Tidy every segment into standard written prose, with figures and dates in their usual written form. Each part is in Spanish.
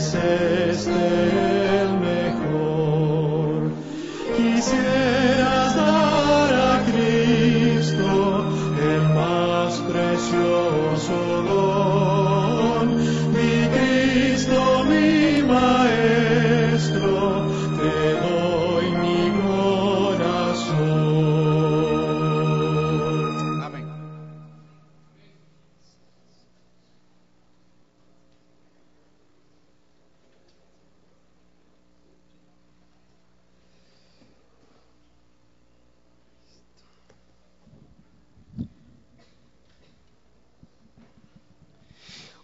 es este el mejor. Quisieras dar a Cristo el más precioso don. Mi Cristo, mi Maestro, te doy mi corazón. Amén.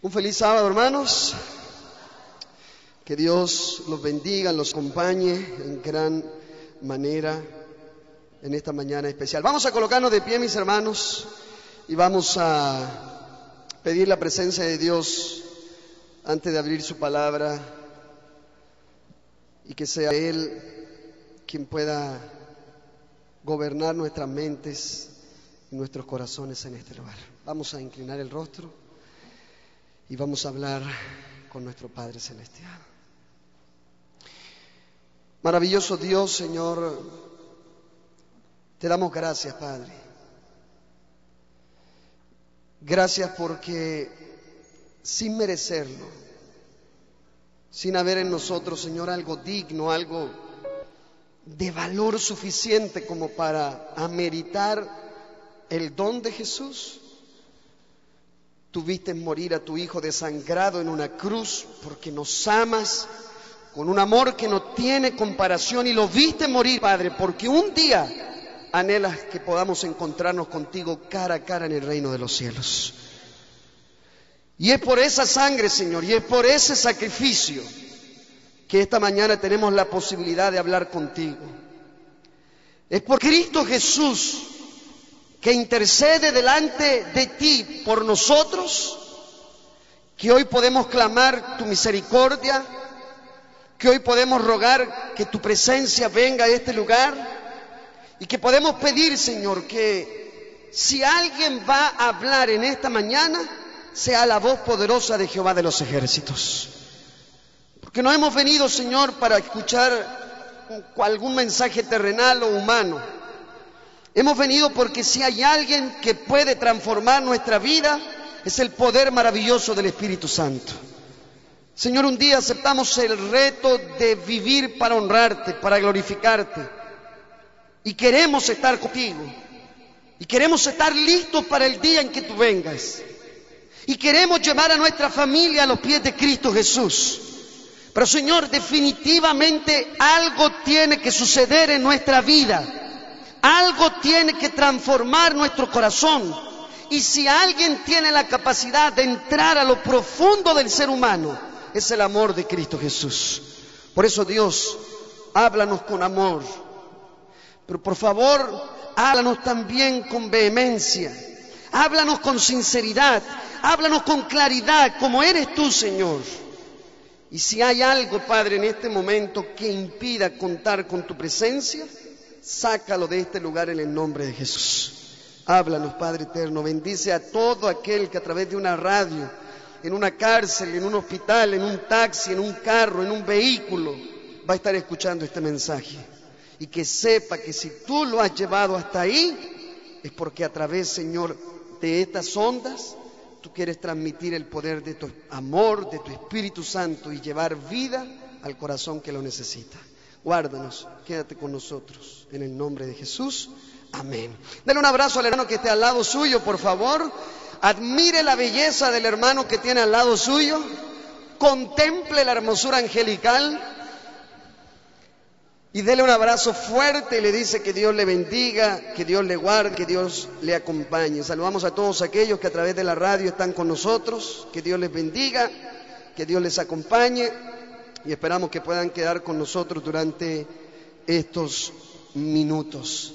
Un feliz sábado, hermanos. Que Dios los bendiga, los acompañe en gran manera en esta mañana especial. Vamos a colocarnos de pie, mis hermanos, y vamos a pedir la presencia de Dios antes de abrir su palabra, y que sea Él quien pueda gobernar nuestras mentes y nuestros corazones en este lugar. Vamos a inclinar el rostro y vamos a hablar con nuestro Padre Celestial. Maravilloso Dios, Señor, te damos gracias, Padre. Gracias porque sin merecerlo, sin haber en nosotros, Señor, algo digno, algo de valor suficiente como para ameritar el don de Jesús, tuviste morir a tu Hijo desangrado en una cruz porque nos amas con un amor que no tiene comparación, y lo viste morir, Padre, porque un día anhelas que podamos encontrarnos contigo cara a cara en el reino de los cielos. Y es por esa sangre, Señor, y es por ese sacrificio que esta mañana tenemos la posibilidad de hablar contigo. Es por Cristo Jesús, que intercede delante de ti por nosotros, que hoy podemos clamar tu misericordia, que hoy podemos rogar que tu presencia venga a este lugar, y que podemos pedir, Señor, que si alguien va a hablar en esta mañana, sea la voz poderosa de Jehová de los ejércitos. Porque no hemos venido, Señor, para escuchar algún mensaje terrenal o humano. Hemos venido porque si hay alguien que puede transformar nuestra vida, es el poder maravilloso del Espíritu Santo. Señor, un día aceptamos el reto de vivir para honrarte, para glorificarte. Y queremos estar contigo. Y queremos estar listos para el día en que tú vengas. Y queremos llevar a nuestra familia a los pies de Cristo Jesús. Pero, Señor, definitivamente algo tiene que suceder en nuestra vida. Algo tiene que transformar nuestro corazón. Y si alguien tiene la capacidad de entrar a lo profundo del ser humano, es el amor de Cristo Jesús. Por eso, Dios, háblanos con amor. Pero por favor, háblanos también con vehemencia. Háblanos con sinceridad. Háblanos con claridad, como eres tú, Señor. Y si hay algo, Padre, en este momento que impida contar con tu presencia, sácalo de este lugar en el nombre de Jesús. Háblanos, Padre eterno. Bendice a todo aquel que a través de una radio, en una cárcel, en un hospital, en un taxi, en un carro, en un vehículo, va a estar escuchando este mensaje. Y que sepa que si tú lo has llevado hasta ahí, es porque a través, Señor, de estas ondas, tú quieres transmitir el poder de tu amor, de tu Espíritu Santo, y llevar vida al corazón que lo necesita. Guárdanos, quédate con nosotros, en el nombre de Jesús. Amén. Dale un abrazo al hermano que esté al lado suyo, por favor. Admire la belleza del hermano que tiene al lado suyo. Contemple la hermosura angelical. Y dele un abrazo fuerte y le dice que Dios le bendiga, que Dios le guarde, que Dios le acompañe. Saludamos a todos aquellos que a través de la radio están con nosotros. Que Dios les bendiga, que Dios les acompañe. Y esperamos que puedan quedar con nosotros durante estos minutos.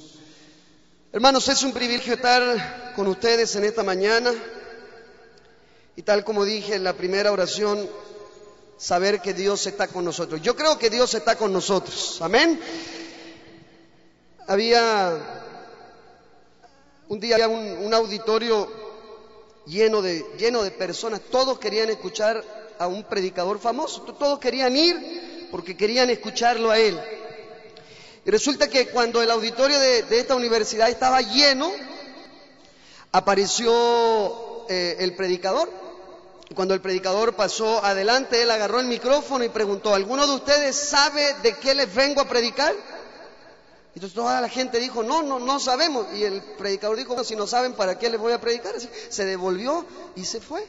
Hermanos, es un privilegio estar con ustedes en esta mañana. Y tal como dije en la primera oración, saber que Dios está con nosotros. Yo creo que Dios está con nosotros. Amén. Un día había un auditorio lleno de personas. Todos querían escuchar a un predicador famoso. Todos querían ir porque querían escucharlo a él. Y resulta que cuando el auditorio de esta universidad estaba lleno, apareció el predicador. Y cuando el predicador pasó adelante, él agarró el micrófono y preguntó: ¿alguno de ustedes sabe de qué les vengo a predicar? Entonces toda la gente dijo: no sabemos. Y el predicador dijo: bueno, si no saben, ¿para qué les voy a predicar? Así, se devolvió y se fue.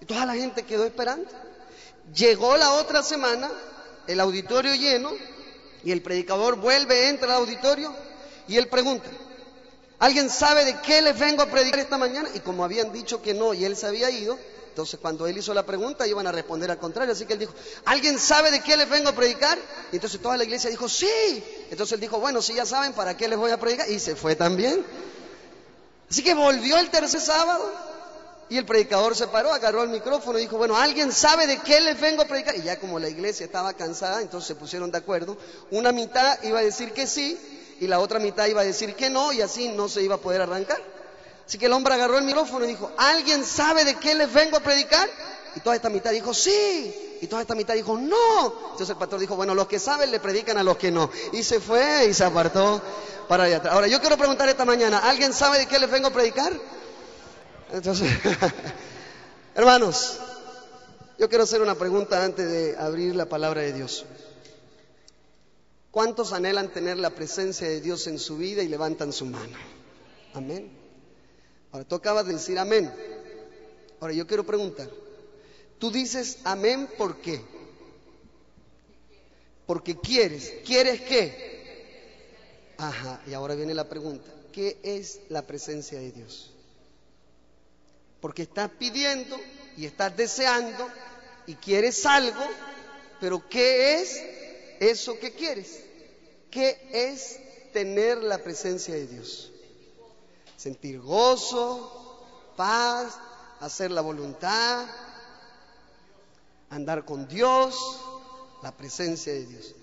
Y toda la gente quedó esperando. Llegó la otra semana, el auditorio lleno, y el predicador vuelve, entra al auditorio y él pregunta: ¿alguien sabe de qué les vengo a predicar esta mañana? Y como habían dicho que no y él se había ido, entonces cuando él hizo la pregunta iban a responder al contrario. Así que él dijo: ¿alguien sabe de qué les vengo a predicar? Y entonces toda la iglesia dijo: sí. Entonces él dijo: bueno, si ya saben, ¿para qué les voy a predicar? Y se fue también. Así que volvió el tercer sábado y el predicador se paró, agarró el micrófono y dijo: bueno, ¿alguien sabe de qué les vengo a predicar? Y ya como la iglesia estaba cansada, entonces se pusieron de acuerdo. Una mitad iba a decir que sí y la otra mitad iba a decir que no, y así no se iba a poder arrancar. Así que el hombre agarró el micrófono y dijo: ¿alguien sabe de qué les vengo a predicar? Y toda esta mitad dijo: sí. Y toda esta mitad dijo: no. Entonces el pastor dijo: bueno, los que saben le predican a los que no. Y se fue y se apartó para allá atrás. Ahora yo quiero preguntar esta mañana: ¿alguien sabe de qué les vengo a predicar? Entonces, hermanos, yo quiero hacer una pregunta antes de abrir la palabra de Dios. ¿Cuántos anhelan tener la presencia de Dios en su vida y levantan su mano? Amén. Ahora, tú acabas de decir amén. Ahora, yo quiero preguntar, tú dices amén, ¿por qué? Porque quieres. ¿Quieres qué? Ajá, y ahora viene la pregunta: ¿qué es la presencia de Dios? Porque estás pidiendo y estás deseando y quieres algo, pero ¿qué es eso que quieres? ¿Qué es tener la presencia de Dios? Sentir gozo, paz, hacer la voluntad, andar con Dios, la presencia de Dios.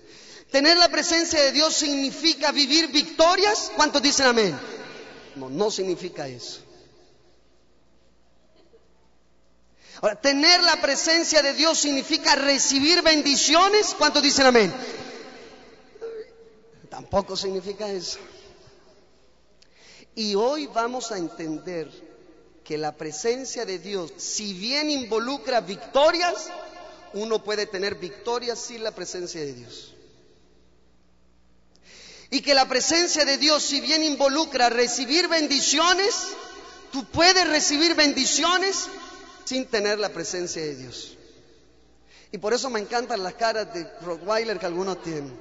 Tener la presencia de Dios significa vivir victorias. ¿Cuántos dicen amén? No significa eso. Ahora, tener la presencia de Dios significa recibir bendiciones. ¿Cuántos dicen amén? Tampoco significa eso. Y hoy vamos a entender que la presencia de Dios, si bien involucra victorias, uno puede tener victorias sin la presencia de Dios. Y que la presencia de Dios, si bien involucra recibir bendiciones, tú puedes recibir bendiciones sin tener la presencia de Dios. Y por eso me encantan las caras de Rottweiler que algunos tienen.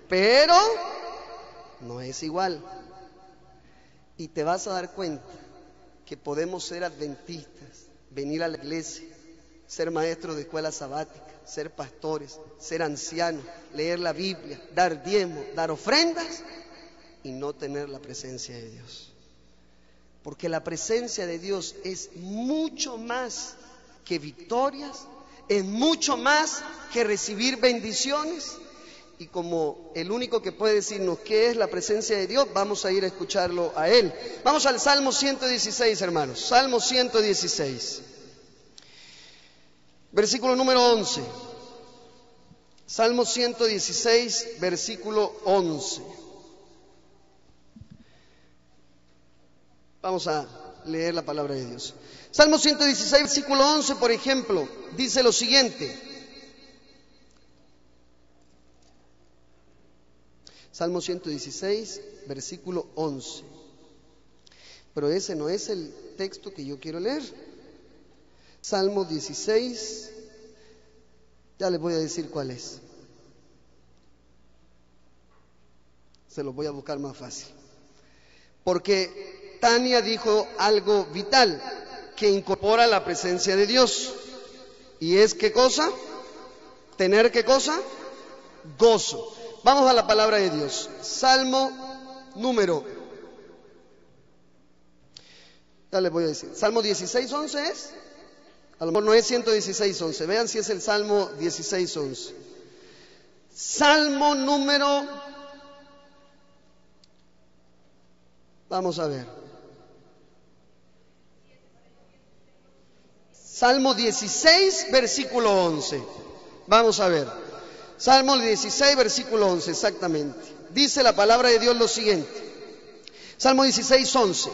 Pero no es igual. Y te vas a dar cuenta que podemos ser adventistas, venir a la iglesia, ser maestros de escuela sabática, ser pastores, ser ancianos, leer la Biblia, dar diezmos, dar ofrendas y no tener la presencia de Dios. Porque la presencia de Dios es mucho más que victorias, es mucho más que recibir bendiciones. Y como el único que puede decirnos qué es la presencia de Dios, vamos a ir a escucharlo a Él. Vamos al Salmo 116, hermanos. Salmo 116. Versículo número 11. Salmo 116, versículo 11. Vamos a leer la palabra de Dios. Salmo 116, versículo 11, por ejemplo, dice lo siguiente. Salmo 116, versículo 11. Pero ese no es el texto que yo quiero leer. Salmo 16, ya les voy a decir cuál es. Se los voy a buscar más fácil. Porque Tania dijo algo vital que incorpora la presencia de Dios. ¿Y es qué cosa? ¿Tener qué cosa? Gozo. Vamos a la palabra de Dios. Salmo número, ya les voy a decir. Salmo 16, 11 es. A lo mejor no es 116, 11. Vean si es el Salmo 16, 11. Salmo número, vamos a ver. Salmo 16, versículo 11. Vamos a ver. Salmo 16, versículo 11, exactamente. Dice la palabra de Dios lo siguiente. Salmo 16, 11.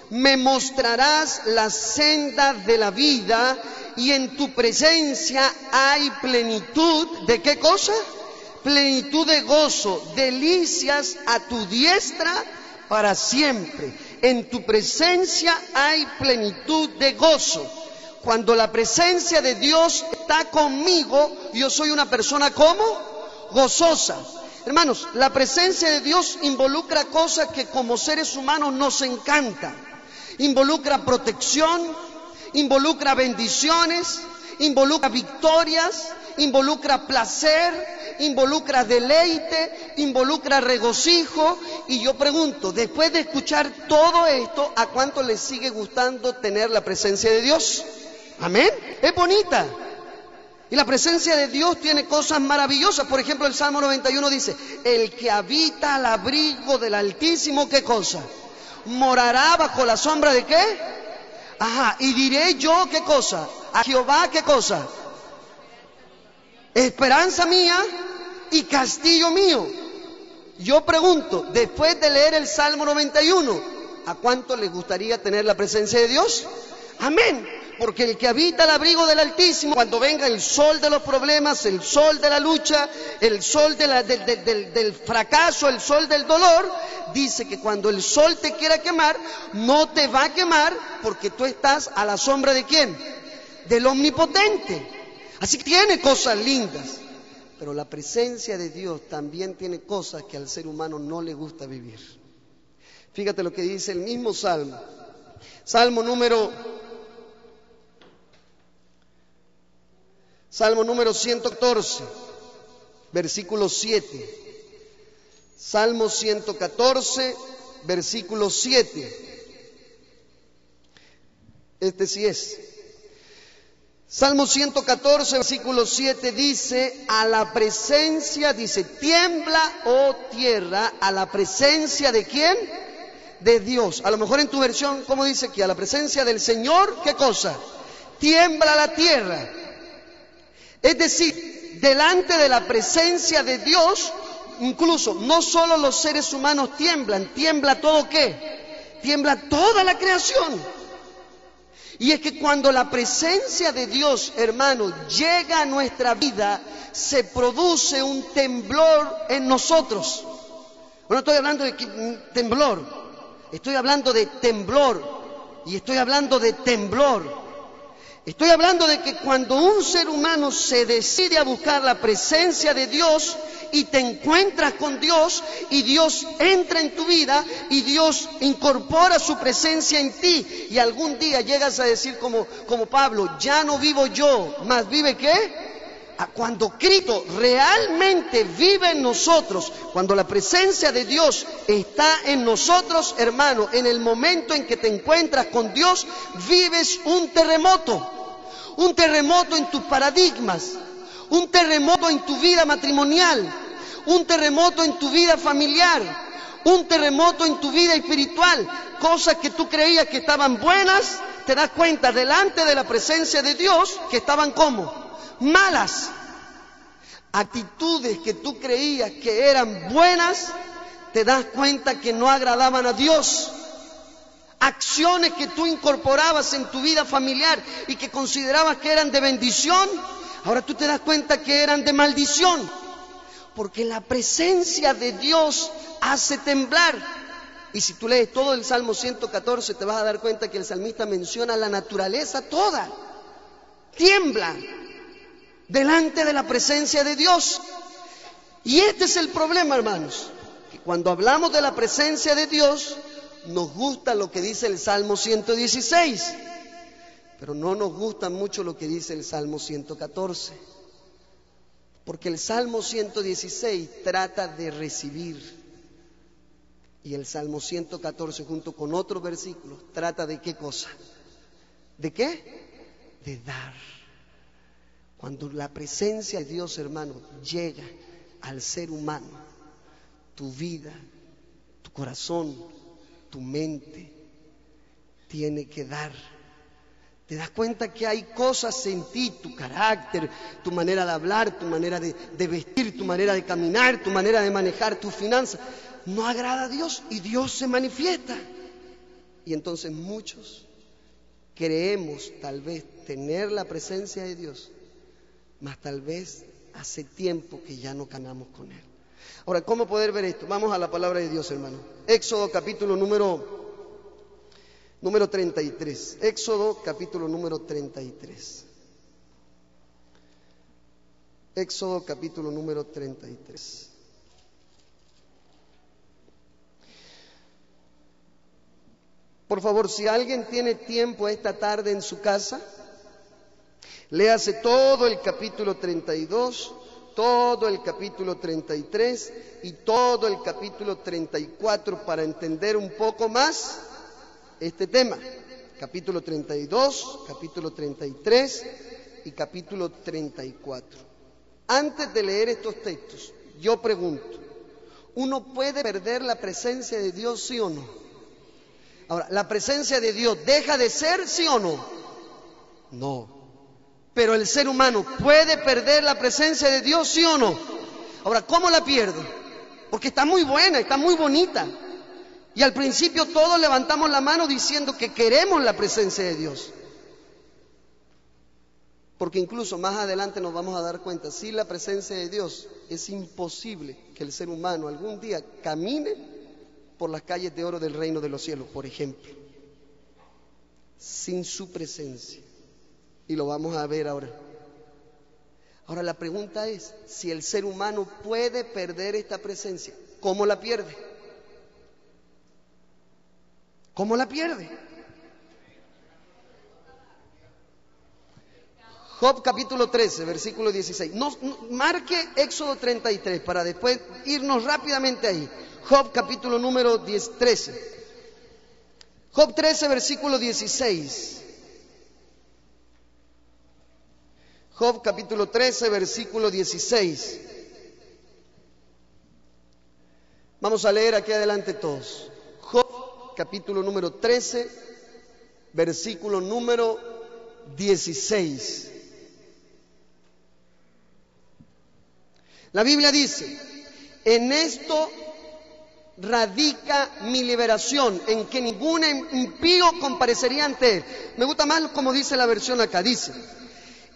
Me mostrarás la senda de la vida y en tu presencia hay plenitud. ¿De qué cosa? Plenitud de gozo, delicias a tu diestra para siempre. En tu presencia hay plenitud de gozo. Cuando la presencia de Dios está conmigo, yo soy una persona ¿cómo? Gozosa. Hermanos, la presencia de Dios involucra cosas que como seres humanos nos encantan. Involucra protección, involucra bendiciones, involucra victorias, involucra placer, involucra deleite, involucra regocijo. Y yo pregunto, después de escuchar todo esto, ¿a cuánto les sigue gustando tener la presencia de Dios? Amén. Es bonita. Y la presencia de Dios tiene cosas maravillosas. Por ejemplo, el Salmo 91 dice, el que habita al abrigo del Altísimo, ¿qué cosa? Morará bajo la sombra ¿de qué? Ajá, y diré yo, ¿qué cosa? A Jehová, ¿qué cosa? Esperanza mía y castillo mío. Yo pregunto, después de leer el Salmo 91, ¿a cuánto les gustaría tener la presencia de Dios? Amén. Porque el que habita al abrigo del Altísimo, cuando venga el sol de los problemas, el sol de la lucha, el sol del fracaso, el sol del dolor, dice que cuando el sol te quiera quemar, no te va a quemar porque tú estás a la sombra ¿de quién? Del Omnipotente. Así que tiene cosas lindas. Pero la presencia de Dios también tiene cosas que al ser humano no le gusta vivir. Fíjate lo que dice el mismo Salmo. Salmo número 114, versículo 7. Salmo 114, versículo 7. Este sí es. Salmo 114, versículo 7 dice, a la presencia, dice, tiembla, oh tierra, a la presencia ¿de quién? De Dios. A lo mejor en tu versión, ¿cómo dice aquí? A la presencia del Señor, ¿qué cosa? Tiembla la tierra. Es decir, delante de la presencia de Dios, incluso no solo los seres humanos tiemblan, tiembla todo ¿qué? Tiembla toda la creación. Y es que cuando la presencia de Dios, hermano, llega a nuestra vida, se produce un temblor en nosotros. No estoy hablando de temblor, estoy hablando de temblor y estoy hablando de temblor. Estoy hablando de que cuando un ser humano se decide a buscar la presencia de Dios y te encuentras con Dios y Dios entra en tu vida y Dios incorpora su presencia en ti y algún día llegas a decir como Pablo, ya no vivo yo, más vive ¿qué? Cuando Cristo realmente vive en nosotros, cuando la presencia de Dios está en nosotros, hermano, en el momento en que te encuentras con Dios, vives un terremoto en tus paradigmas, un terremoto en tu vida matrimonial, un terremoto en tu vida familiar, un terremoto en tu vida espiritual. Cosas que tú creías que estaban buenas, te das cuenta delante de la presencia de Dios que estaban ¿cómo? Malas. Actitudes que tú creías que eran buenas, te das cuenta que no agradaban a Dios. Acciones que tú incorporabas en tu vida familiar y que considerabas que eran de bendición, ahora tú te das cuenta que eran de maldición. Porque la presencia de Dios hace temblar. Y si tú lees todo el Salmo 114, te vas a dar cuenta que el salmista menciona la naturaleza toda. Tiembla delante de la presencia de Dios. Y este es el problema, hermanos, que cuando hablamos de la presencia de Dios, nos gusta lo que dice el Salmo 116, pero no nos gusta mucho lo que dice el Salmo 114, porque el Salmo 116 trata de recibir y el Salmo 114 junto con otros versículos trata de ¿qué cosa? ¿De qué? De dar. Cuando la presencia de Dios, hermano, llega al ser humano, tu vida, tu corazón, tu mente tiene que dar, Te das cuenta que hay cosas en ti, tu carácter, tu manera de hablar, tu manera de vestir, tu manera de caminar, tu manera de manejar tus finanzas, no agrada a Dios y Dios se manifiesta. Y entonces muchos creemos tal vez tener la presencia de Dios, mas tal vez hace tiempo que ya no caminamos con Él. Ahora, ¿cómo poder ver esto? Vamos a la palabra de Dios, hermano. Éxodo capítulo número 33. Éxodo capítulo número 33. Éxodo capítulo número 33. Por favor, si alguien tiene tiempo esta tarde en su casa, léase todo el capítulo 32, todo el capítulo 33 y todo el capítulo 34 para entender un poco más este tema. Capítulo 32, capítulo 33 y capítulo 34. Antes de leer estos textos, yo pregunto, ¿uno puede perder la presencia de Dios, sí o no? Ahora, ¿la presencia de Dios deja de ser, sí o no? No. Pero el ser humano puede perder la presencia de Dios, sí o no. Ahora, ¿cómo la pierde? Porque está muy buena, está muy bonita. Y al principio todos levantamos la mano diciendo que queremos la presencia de Dios. Porque incluso más adelante nos vamos a dar cuenta, sin la presencia de Dios es imposible que el ser humano algún día camine por las calles de oro del reino de los cielos, por ejemplo, sin su presencia. Y lo vamos a ver ahora. Ahora la pregunta es, si el ser humano puede perder esta presencia, ¿cómo la pierde? ¿Cómo la pierde? Job capítulo 13, versículo 16. Marque Éxodo 33 para después irnos rápidamente ahí. Job capítulo número 13. Job 13, versículo 16. Job capítulo 13, versículo 16. Vamos a leer aquí adelante todos. Job capítulo número 13, versículo número 16. La Biblia dice, en esto radica mi liberación, en que ningún impío comparecería ante él. Me gusta más como dice la versión acá, dice,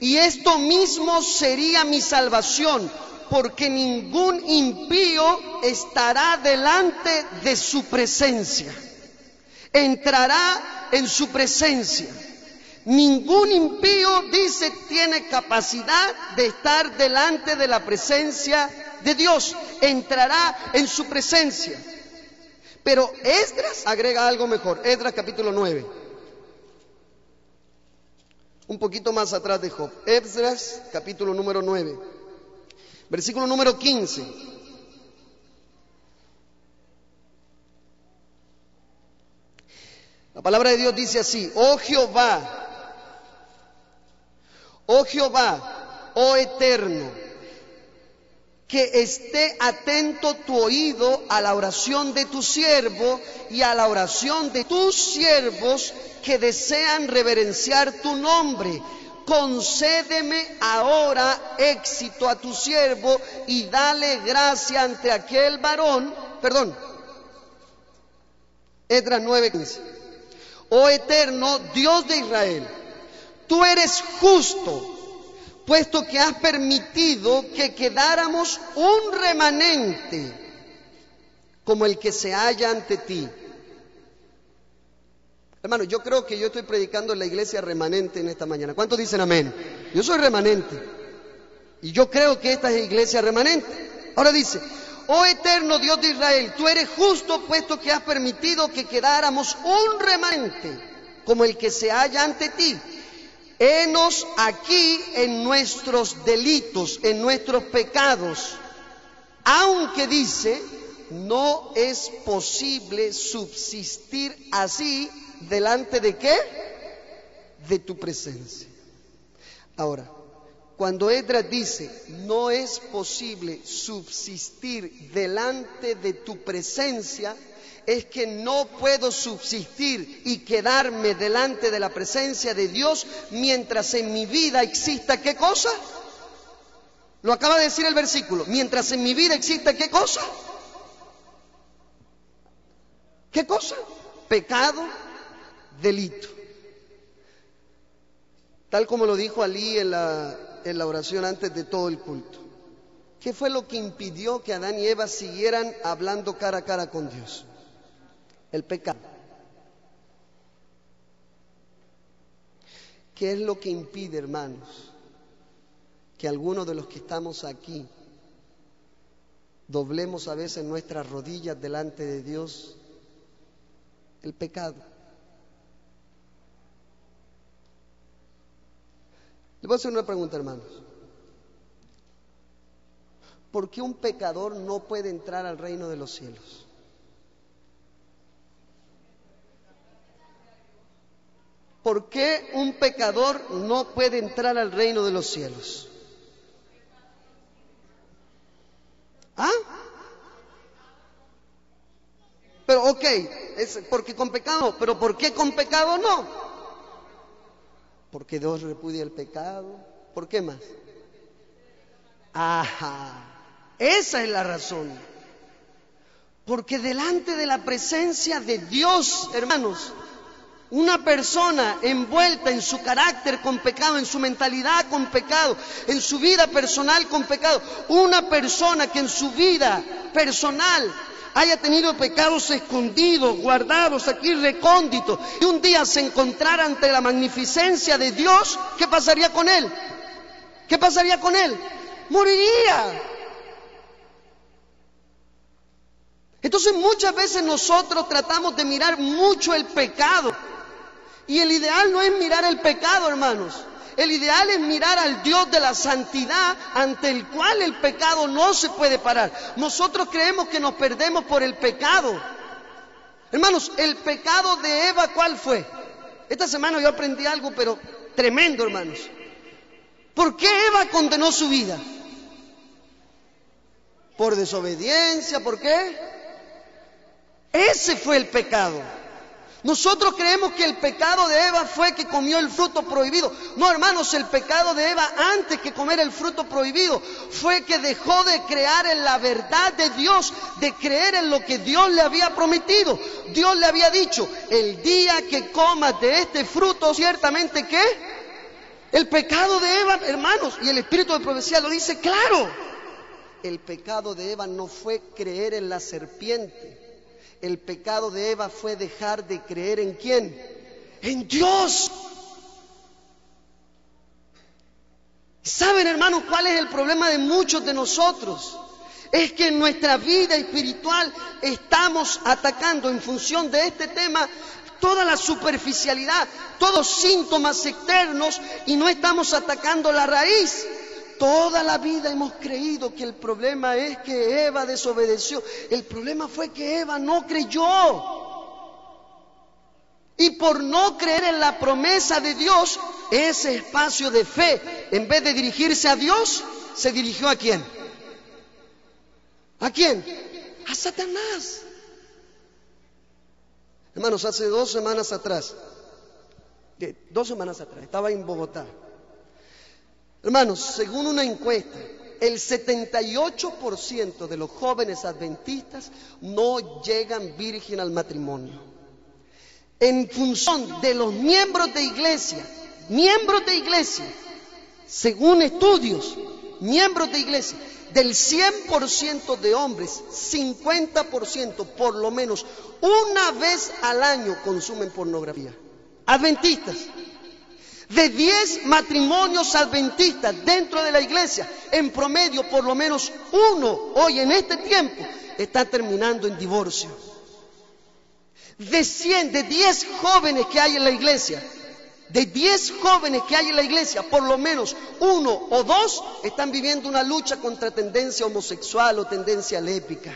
y esto mismo sería mi salvación, porque ningún impío estará delante de su presencia, entrará en su presencia. Ningún impío, dice, tiene capacidad de estar delante de la presencia de Dios, entrará en su presencia. Pero Esdras agrega algo mejor, Esdras capítulo 9, un poquito más atrás de Job. Esdras capítulo número 9, versículo número 15. La palabra de Dios dice así, oh Jehová, oh Eterno, que esté atento tu oído a la oración de tu siervo y a la oración de tus siervos que desean reverenciar tu nombre. Concédeme ahora éxito a tu siervo y dale gracia ante aquel varón. Esdras 9:15. Oh Eterno, Dios de Israel, tú eres justo, puesto que has permitido que quedáramos un remanente como el que se halla ante ti. Hermano, yo creo que yo estoy predicando en la iglesia remanente en esta mañana. ¿Cuántos dicen amén? Yo soy remanente y yo creo que esta es iglesia remanente. Ahora dice, oh Eterno Dios de Israel, tú eres justo, puesto que has permitido que quedáramos un remanente como el que se halla ante ti. Henos aquí en nuestros delitos, en nuestros pecados, aunque dice, no es posible subsistir así delante de ¿qué? De tu presencia. Ahora, Cuando Esdras dice, no es posible subsistir delante de tu presencia, es que no puedo subsistir y quedarme delante de la presencia de Dios mientras en mi vida exista ¿qué cosa? Lo acaba de decir el versículo. Mientras en mi vida exista ¿qué cosa? ¿Qué cosa? Pecado, delito. Tal como lo dijo Ali en la oración antes de todo el culto. ¿Qué fue lo que impidió que Adán y Eva siguieran hablando cara a cara con Dios? El pecado. ¿Qué es lo que impide, hermanos, que algunos de los que estamos aquí doblemos a veces nuestras rodillas delante de Dios? El pecado. Les voy a hacer una pregunta, hermanos. ¿Por qué un pecador no puede entrar al reino de los cielos? ¿Por qué un pecador no puede entrar al reino de los cielos? ¿Ah? Pero ok, es porque con pecado no, pero ¿por qué con pecado no? Porque Dios repudia el pecado. ¿Por qué más? Ajá, esa es la razón. Porque delante de la presencia de Dios, hermanos, una persona envuelta en su carácter con pecado, en su mentalidad con pecado, en su vida personal con pecado, una persona que en su vida personal haya tenido pecados escondidos, guardados aquí recónditos, y un día se encontrara ante la magnificencia de Dios, ¿qué pasaría con él? ¿Qué pasaría con él? Moriría. Entonces muchas veces nosotros tratamos de mirar mucho el pecado, y el ideal no es mirar el pecado, hermanos. El ideal es mirar al Dios de la santidad, ante el cual el pecado no se puede parar. Nosotros creemos que nos perdemos por el pecado. Hermanos, el pecado de Eva, ¿cuál fue? Esta semana yo aprendí algo, pero tremendo, hermanos. ¿Por qué Eva condenó su vida? Por desobediencia, ¿por qué? Ese fue el pecado. Nosotros creemos que el pecado de Eva fue que comió el fruto prohibido. No, hermanos, el pecado de Eva antes que comer el fruto prohibido fue que dejó de creer en la verdad de Dios, de creer en lo que Dios le había prometido. Dios le había dicho, el día que comas de este fruto, ciertamente ¿qué? El pecado de Eva, hermanos, y el espíritu de profecía lo dice claro. El pecado de Eva no fue creer en la serpiente. El pecado de Eva fue dejar de creer ¿en quién? En Dios. ¿Saben, hermanos, cuál es el problema de muchos de nosotros? Es que en nuestra vida espiritual estamos atacando en función de este tema toda la superficialidad, todos síntomas externos, y no estamos atacando la raíz. Toda la vida hemos creído que el problema es que Eva desobedeció. El problema fue que Eva no creyó. Y por no creer en la promesa de Dios, ese espacio de fe, en vez de dirigirse a Dios, se dirigió ¿a quién? ¿A quién? A Satanás. Hermanos, hace 2 semanas atrás, estaba en Bogotá. Hermanos, según una encuesta, el 78% de los jóvenes adventistas no llegan virgen al matrimonio. En función de los miembros de iglesia, según estudios, miembros de iglesia, del 100% de hombres, 50% por lo menos una vez al año consumen pornografía. Adventistas. De 10 matrimonios adventistas dentro de la iglesia, en promedio por lo menos uno hoy en este tiempo está terminando en divorcio. De 10 jóvenes que hay en la iglesia, por lo menos 1 o 2 están viviendo una lucha contra tendencia homosexual o tendencia lésbica.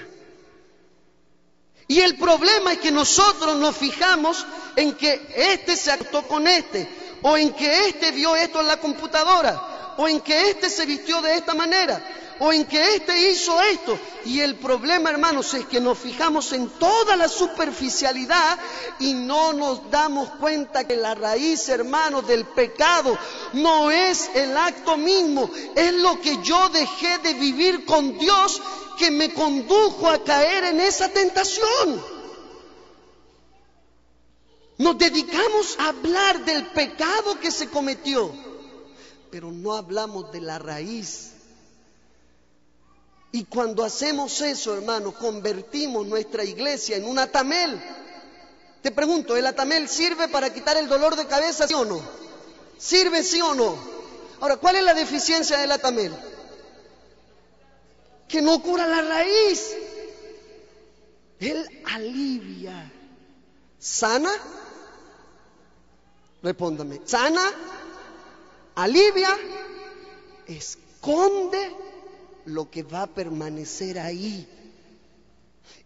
Y el problema es que nosotros nos fijamos en que este se acostó con este, o en que este vio esto en la computadora, o en que este se vistió de esta manera, o en que este hizo esto. Y el problema, hermanos, es que nos fijamos en toda la superficialidad y no nos damos cuenta que la raíz, hermanos, del pecado no es el acto mismo, es lo que yo dejé de vivir con Dios que me condujo a caer en esa tentación. Nos dedicamos a hablar del pecado que se cometió, pero no hablamos de la raíz. Y cuando hacemos eso, hermanos, convertimos nuestra iglesia en un atamel. Te pregunto, ¿el atamel sirve para quitar el dolor de cabeza, sí o no? ¿Sirve, sí o no? Ahora, ¿cuál es la deficiencia del atamel? Que no cura la raíz. Él alivia. ¿Sana? Respóndame. ¿Sana? ¿Alivia? Esconde lo que va a permanecer ahí.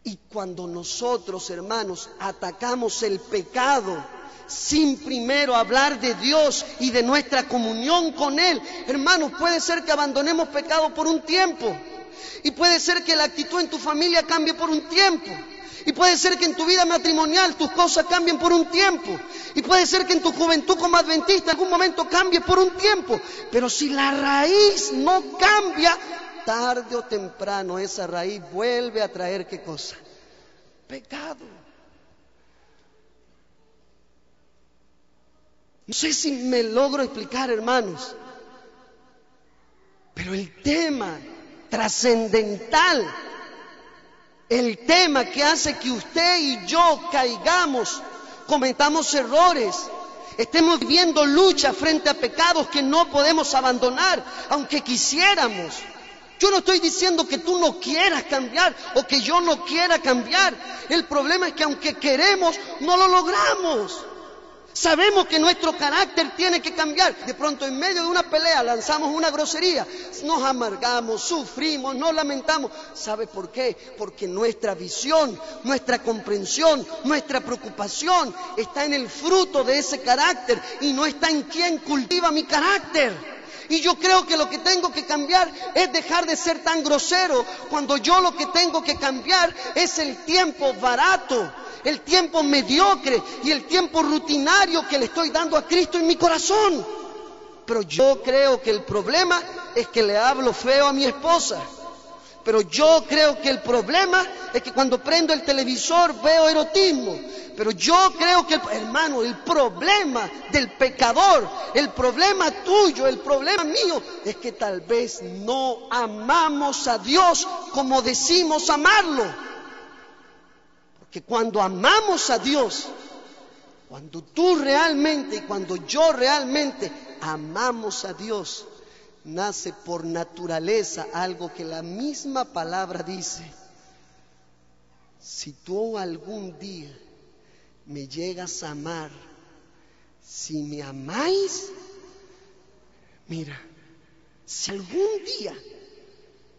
Y cuando nosotros, hermanos, atacamos el pecado sin primero hablar de Dios y de nuestra comunión con Él, hermanos, puede ser que abandonemos pecado por un tiempo. Y puede ser que la actitud en tu familia cambie por un tiempo. Y puede ser que en tu vida matrimonial tus cosas cambien por un tiempo. Y puede ser que en tu juventud como adventista en algún momento cambie por un tiempo. Pero si la raíz no cambia, tarde o temprano esa raíz vuelve a traer ¿qué cosa? Pecado. No sé si me logro explicar, hermanos, pero el tema trascendental, el tema que hace que usted y yo caigamos, cometamos errores, estemos viviendo lucha frente a pecados que no podemos abandonar, aunque quisiéramos. Yo no estoy diciendo que tú no quieras cambiar o que yo no quiera cambiar. El problema es que aunque queremos, no lo logramos. Sabemos que nuestro carácter tiene que cambiar. De pronto en medio de una pelea lanzamos una grosería, nos amargamos, sufrimos, nos lamentamos. ¿Sabe por qué? Porque nuestra visión, nuestra comprensión, nuestra preocupación está en el fruto de ese carácter y no está en quien cultiva mi carácter. Y yo creo que lo que tengo que cambiar es dejar de ser tan grosero, cuando yo lo que tengo que cambiar es el tiempo barato, el tiempo mediocre y el tiempo rutinario que le estoy dando a Cristo en mi corazón. Pero yo creo que el problema es que le hablo feo a mi esposa. Pero yo creo que el problema es que cuando prendo el televisor veo erotismo. Pero yo creo que, hermano, el problema del pecador, el problema tuyo, el problema mío, es que tal vez no amamos a Dios como decimos amarlo. Porque cuando amamos a Dios, cuando tú realmente y cuando yo realmente amamos a Dios, nace por naturaleza algo que la misma palabra dice: si tú algún día me llegas a amar, si me amáis, mira, si algún día,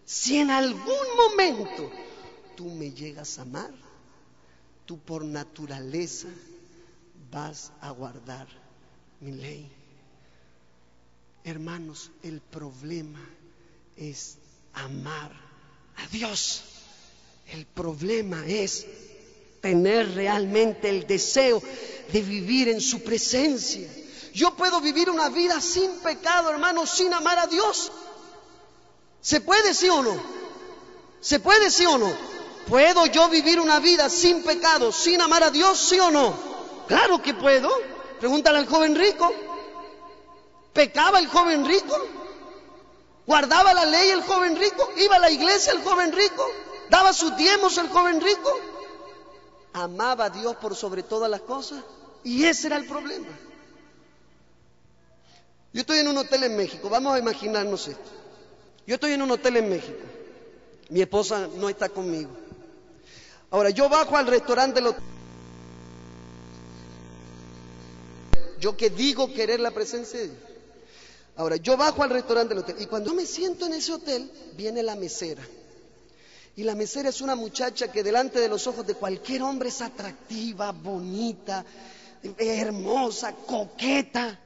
si en algún momento tú me llegas a amar, tú por naturaleza vas a guardar mi ley. Hermanos, el problema es amar a Dios. El problema es tener realmente el deseo de vivir en su presencia. Yo puedo vivir una vida sin pecado, hermanos, sin amar a Dios. ¿Se puede, sí o no? ¿Se puede, sí o no? ¿Puedo yo vivir una vida sin pecado, sin amar a Dios, sí o no? Claro que puedo. Pregúntale al joven rico. ¿Pecaba el joven rico? ¿Guardaba la ley el joven rico? ¿Iba a la iglesia el joven rico? ¿Daba sus diezmos el joven rico? ¿Amaba a Dios por sobre todas las cosas? Y ese era el problema. Yo estoy en un hotel en México, vamos a imaginarnos esto. Yo estoy en un hotel en México, mi esposa no está conmigo. Ahora yo bajo al restaurante del hotel. Yo que digo querer la presencia de Dios. Ahora yo bajo al restaurante del hotel y cuando yo me siento en ese hotel, viene la mesera. Y la mesera es una muchacha que delante de los ojos de cualquier hombre es atractiva, bonita, hermosa, coqueta.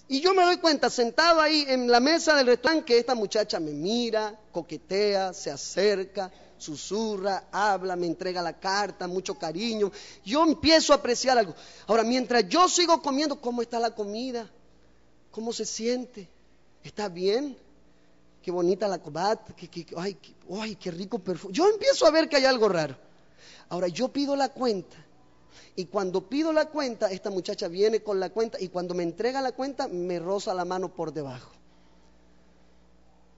Y yo me doy cuenta, sentado ahí en la mesa del restaurante, que esta muchacha me mira, coquetea, se acerca, susurra, habla, me entrega la carta, mucho cariño. Yo empiezo a apreciar algo. Ahora, mientras yo sigo comiendo, ¿cómo está la comida? ¿Cómo se siente? ¿Está bien? Qué bonita la corbata, ay, qué rico perfume. Yo empiezo a ver que hay algo raro. Ahora, yo pido la cuenta. Y cuando pido la cuenta, esta muchacha viene con la cuenta y cuando me entrega la cuenta, me roza la mano por debajo.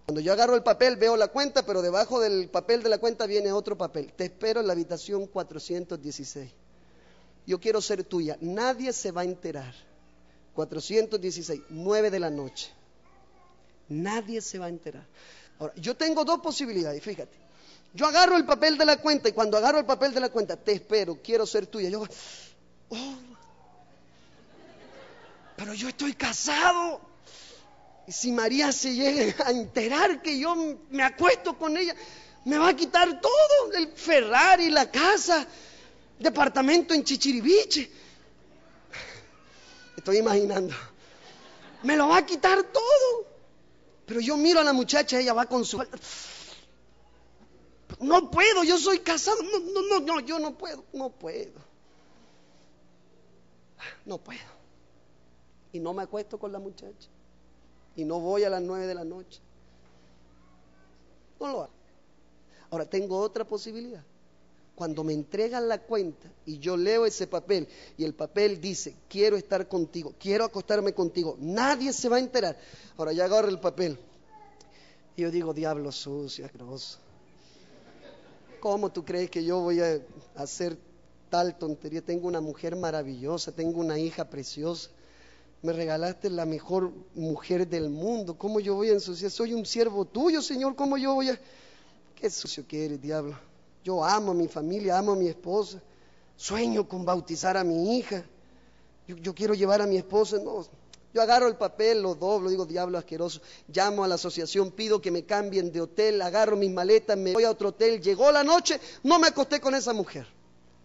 Cuando yo agarro el papel, veo la cuenta, pero debajo del papel de la cuenta viene otro papel. Te espero en la habitación 416. Yo quiero ser tuya. Nadie se va a enterar. 416, 9 de la noche. Nadie se va a enterar. Ahora, yo tengo dos posibilidades, fíjate. Yo agarro el papel de la cuenta y cuando agarro el papel de la cuenta, te espero, quiero ser tuya. Yo, pero yo estoy casado. Y si María se llega a enterar que yo me acuesto con ella, me va a quitar todo, el Ferrari, la casa, departamento en Chichiriviche. Estoy imaginando. Me lo va a quitar todo. Pero yo miro a la muchacha, ella va con su... No puedo, yo soy casado. No, yo no puedo. No puedo. Y no me acuesto con la muchacha. Y no voy a las 9 de la noche. No lo hago. Ahora tengo otra posibilidad. Cuando me entregan la cuenta y yo leo ese papel y el papel dice, quiero estar contigo, quiero acostarme contigo, nadie se va a enterar. Ahora ya agarro el papel y yo digo, diablo sucio, asqueroso. ¿Cómo tú crees que yo voy a hacer tal tontería? Tengo una mujer maravillosa, tengo una hija preciosa. Me regalaste la mejor mujer del mundo. ¿Cómo yo voy a ensuciar? Soy un siervo tuyo, Señor. ¿Cómo yo voy a...? Qué sucio que eres, diablo. Yo amo a mi familia, amo a mi esposa. Sueño con bautizar a mi hija. Yo quiero llevar a mi esposa. No, yo agarro el papel, lo doblo, digo, diablo asqueroso. Llamo a la asociación, pido que me cambien de hotel, agarro mis maletas, me voy a otro hotel. Llegó la noche, no me acosté con esa mujer.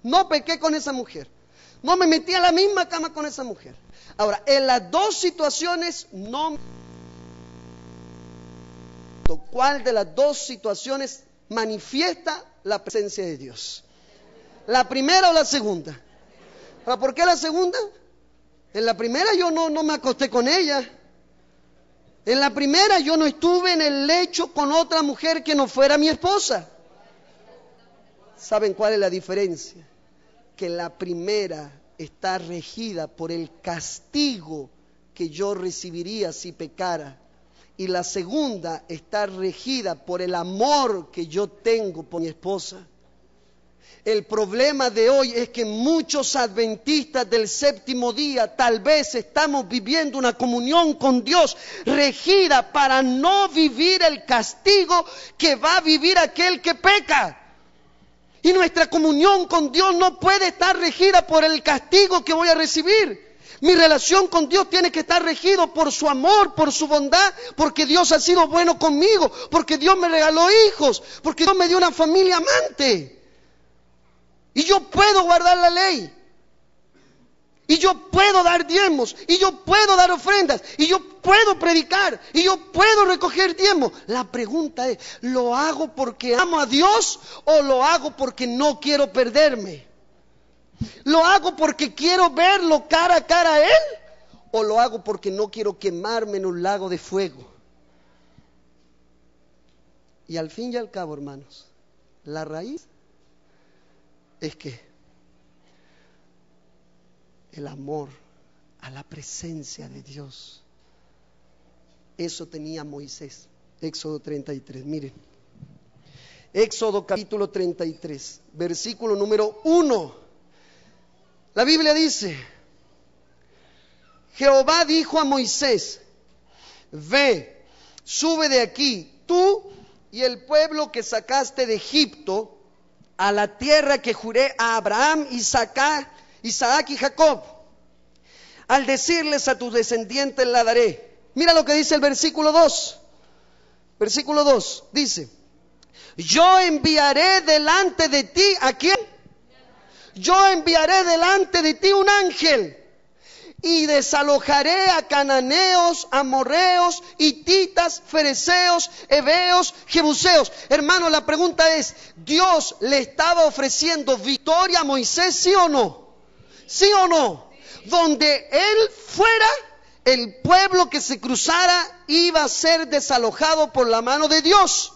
No pequé con esa mujer. No me metí a la misma cama con esa mujer. Ahora, en las dos situaciones no... ¿Cuál de las dos situaciones manifiesta la presencia de Dios? ¿La primera o la segunda? Ahora, ¿por qué la segunda? En la primera yo no me acosté con ella. En la primera yo no estuve en el lecho con otra mujer que no fuera mi esposa. ¿Saben cuál es la diferencia? Que la primera está regida por el castigo que yo recibiría si pecara. Y la segunda está regida por el amor que yo tengo por mi esposa. El problema de hoy es que muchos adventistas del séptimo día tal vez estamos viviendo una comunión con Dios regida para no vivir el castigo que va a vivir aquel que peca. Y nuestra comunión con Dios no puede estar regida por el castigo que voy a recibir. Mi relación con Dios tiene que estar regido por su amor, por su bondad, porque Dios ha sido bueno conmigo, porque Dios me regaló hijos, porque Dios me dio una familia amante. Y yo puedo guardar la ley. Y yo puedo dar diezmos. Y yo puedo dar ofrendas. Y yo puedo predicar. Y yo puedo recoger diezmos. La pregunta es, ¿lo hago porque amo a Dios o lo hago porque no quiero perderme? ¿Lo hago porque quiero verlo cara a cara a Él? ¿O lo hago porque no quiero quemarme en un lago de fuego? Y al fin y al cabo, hermanos, la raíz es que el amor a la presencia de Dios, eso tenía Moisés. Éxodo 33, miren. Éxodo capítulo 33, versículo número 1. La Biblia dice, Jehová dijo a Moisés, ve, sube de aquí, tú y el pueblo que sacaste de Egipto, a la tierra que juré a Abraham, Isaac y Jacob. Al decirles a tus descendientes la daré. Mira lo que dice el versículo 2. Versículo 2 dice, yo enviaré delante de ti, ¿a quién? Yo enviaré delante de ti un ángel, y desalojaré a cananeos, amorreos, hititas, fereceos, heveos, jebuseos. Hermano, la pregunta es, ¿Dios le estaba ofreciendo victoria a Moisés, sí o no? ¿Sí o no? Donde él fuera, el pueblo que se cruzara iba a ser desalojado por la mano de Dios.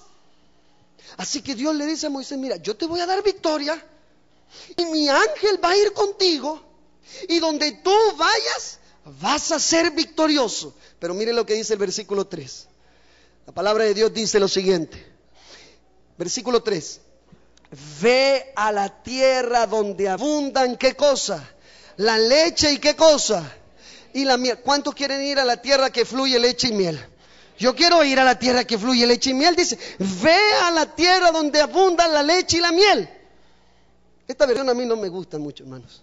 Así que Dios le dice a Moisés, mira, yo te voy a dar victoria y mi ángel va a ir contigo. Y donde tú vayas, vas a ser victorioso. Pero mire lo que dice el versículo 3. La palabra de Dios dice lo siguiente. Versículo 3. Ve a la tierra donde abundan, ¿qué cosa? La leche y ¿qué cosa? Y la miel. ¿Cuántos quieren ir a la tierra que fluye leche y miel? Yo quiero ir a la tierra que fluye leche y miel. Dice, ve a la tierra donde abundan la leche y la miel. Esta versión a mí no me gusta mucho, hermanos.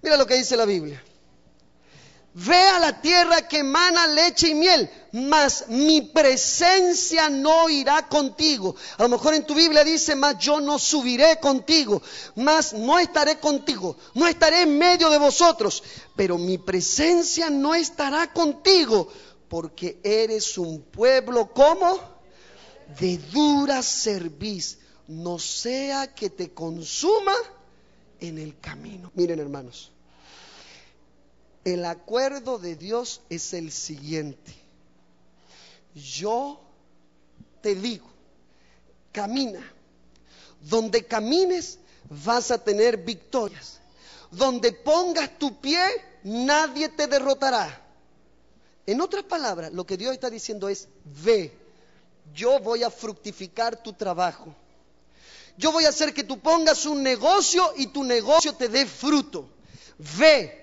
Mira lo que dice la Biblia. Ve a la tierra que emana leche y miel, mas mi presencia no irá contigo. A lo mejor en tu Biblia dice, mas yo no subiré contigo, mas no estaré contigo, no estaré en medio de vosotros. Pero mi presencia no estará contigo, porque eres un pueblo como de dura cerviz, no sea que te consuma en el camino. Miren, hermanos, el acuerdo de Dios es el siguiente. Yo te digo, camina. Donde camines vas a tener victorias. Donde pongas tu pie, nadie te derrotará. En otras palabras, lo que Dios está diciendo es, ve, yo voy a fructificar tu trabajo. Yo voy a hacer que tú pongas un negocio y tu negocio te dé fruto. Ve.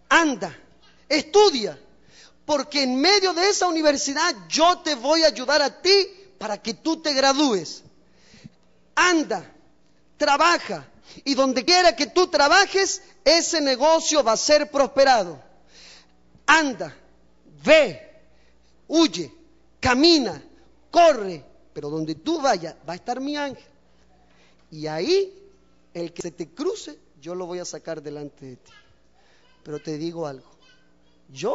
Anda, estudia, porque en medio de esa universidad yo te voy a ayudar a ti para que tú te gradúes. Anda, trabaja, y donde quiera que tú trabajes, ese negocio va a ser prosperado. Anda, ve, huye, camina, corre, pero donde tú vayas va a estar mi ángel. Y ahí, el que se te cruce, yo lo voy a sacar delante de ti. Pero te digo algo, yo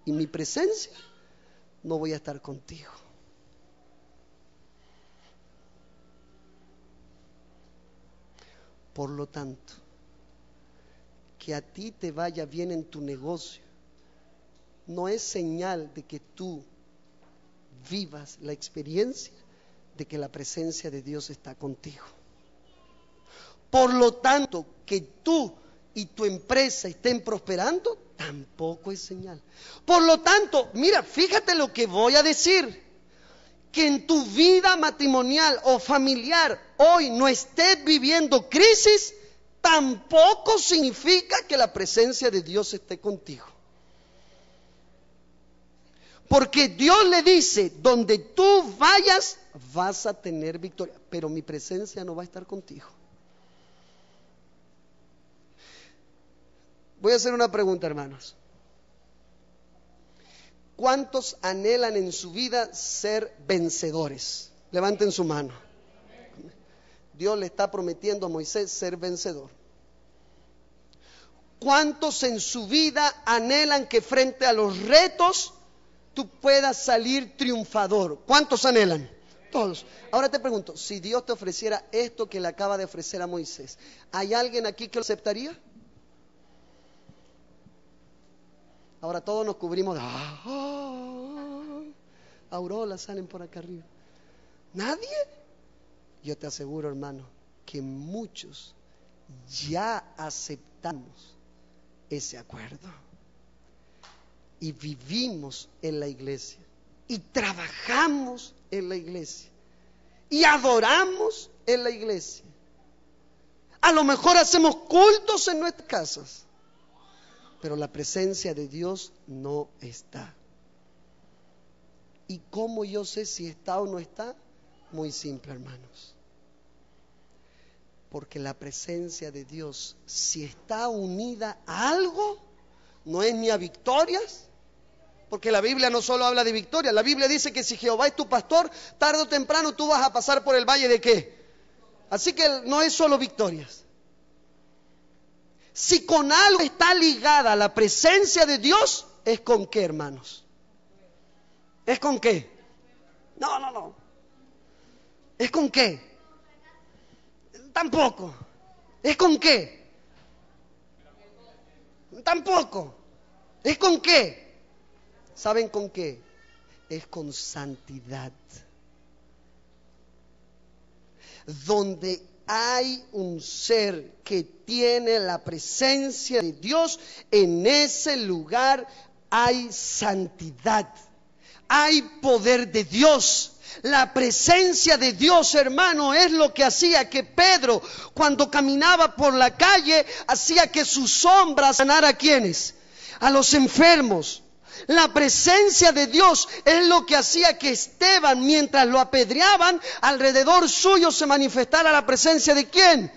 y mi presencia no voy a estar contigo. Por lo tanto, que a ti te vaya bien en tu negocio no es señal de que tú vivas la experiencia de que la presencia de Dios está contigo. Por lo tanto, que tú y tu empresa estén prosperando, tampoco es señal. Por lo tanto, mira, fíjate lo que voy a decir. Que en tu vida matrimonial o familiar hoy no estés viviendo crisis, tampoco significa que la presencia de Dios esté contigo. Porque Dios le dice, donde tú vayas, vas a tener victoria, pero mi presencia no va a estar contigo. Voy a hacer una pregunta, hermanos. ¿Cuántos anhelan en su vida ser vencedores? Levanten su mano. Dios le está prometiendo a Moisés ser vencedor. ¿Cuántos en su vida anhelan que frente a los retos tú puedas salir triunfador? ¿Cuántos anhelan? Todos. Ahora te pregunto, si Dios te ofreciera esto que le acaba de ofrecer a Moisés, ¿hay alguien aquí que lo aceptaría? Ahora todos nos cubrimos de auroras salen por acá arriba. ¿Nadie? Yo te aseguro, hermano, que muchos ya aceptamos ese acuerdo y vivimos en la iglesia y trabajamos en la iglesia y adoramos en la iglesia. A lo mejor hacemos cultos en nuestras casas, pero la presencia de Dios no está. ¿Y cómo yo sé si está o no está? Muy simple, hermanos. Porque la presencia de Dios, si está unida a algo, no es ni a victorias, porque la Biblia no solo habla de victorias. La Biblia dice que si Jehová es tu pastor, tarde o temprano tú vas a pasar por el valle de ¿qué? Así que no es solo victorias. Si con algo está ligada la presencia de Dios, ¿es con qué, hermanos? ¿Es con qué? No. ¿Es con qué? Tampoco. ¿Es con qué? Tampoco. ¿Es con qué? ¿Saben con qué? Es con santidad. Donde hay un ser que tiene la presencia de Dios, en ese lugar hay santidad, hay poder de Dios. La presencia de Dios, hermano, es lo que hacía que Pedro, cuando caminaba por la calle, hacía que su sombra sanara a quienes, a los enfermos. La presencia de Dios es lo que hacía que Esteban, mientras lo apedreaban, alrededor suyo se manifestara la presencia de ¿quién?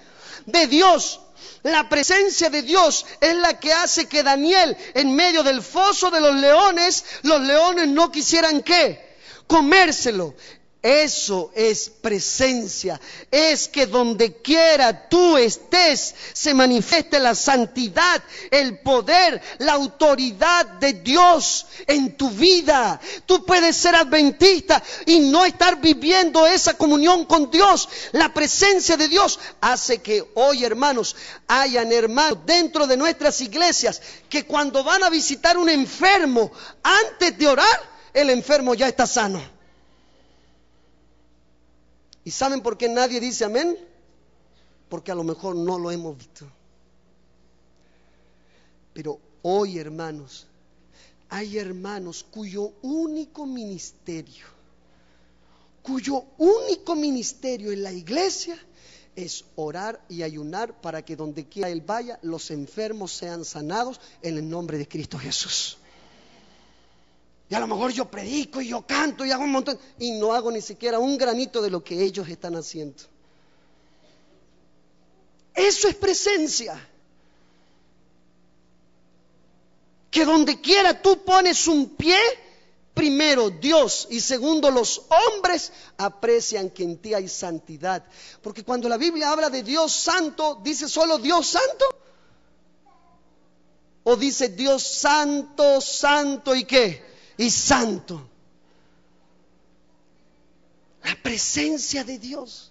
De Dios. La presencia de Dios es la que hace que Daniel, en medio del foso de los leones no quisieran ¿qué? Comérselo. Eso es presencia. Es que donde quiera tú estés, se manifieste la santidad, el poder, la autoridad de Dios en tu vida. Tú puedes ser adventista y no estar viviendo esa comunión con Dios. La presencia de Dios hace que hoy, hermanos, hayan hermanos dentro de nuestras iglesias que cuando van a visitar un enfermo, antes de orar, el enfermo ya está sano. ¿Y saben por qué nadie dice amén? Porque a lo mejor no lo hemos visto. Pero hoy, hermanos, hay hermanos cuyo único ministerio en la iglesia es orar y ayunar para que donde quiera él vaya, los enfermos sean sanados en el nombre de Cristo Jesús. Y a lo mejor yo predico y yo canto y hago un montón y no hago ni siquiera un granito de lo que ellos están haciendo. Eso es presencia. Que donde quiera tú pones un pie, primero Dios y segundo los hombres aprecian que en ti hay santidad. Porque cuando la Biblia habla de Dios santo, ¿dice solo Dios santo? ¿O dice Dios santo, santo y qué? Y santo. La presencia de Dios.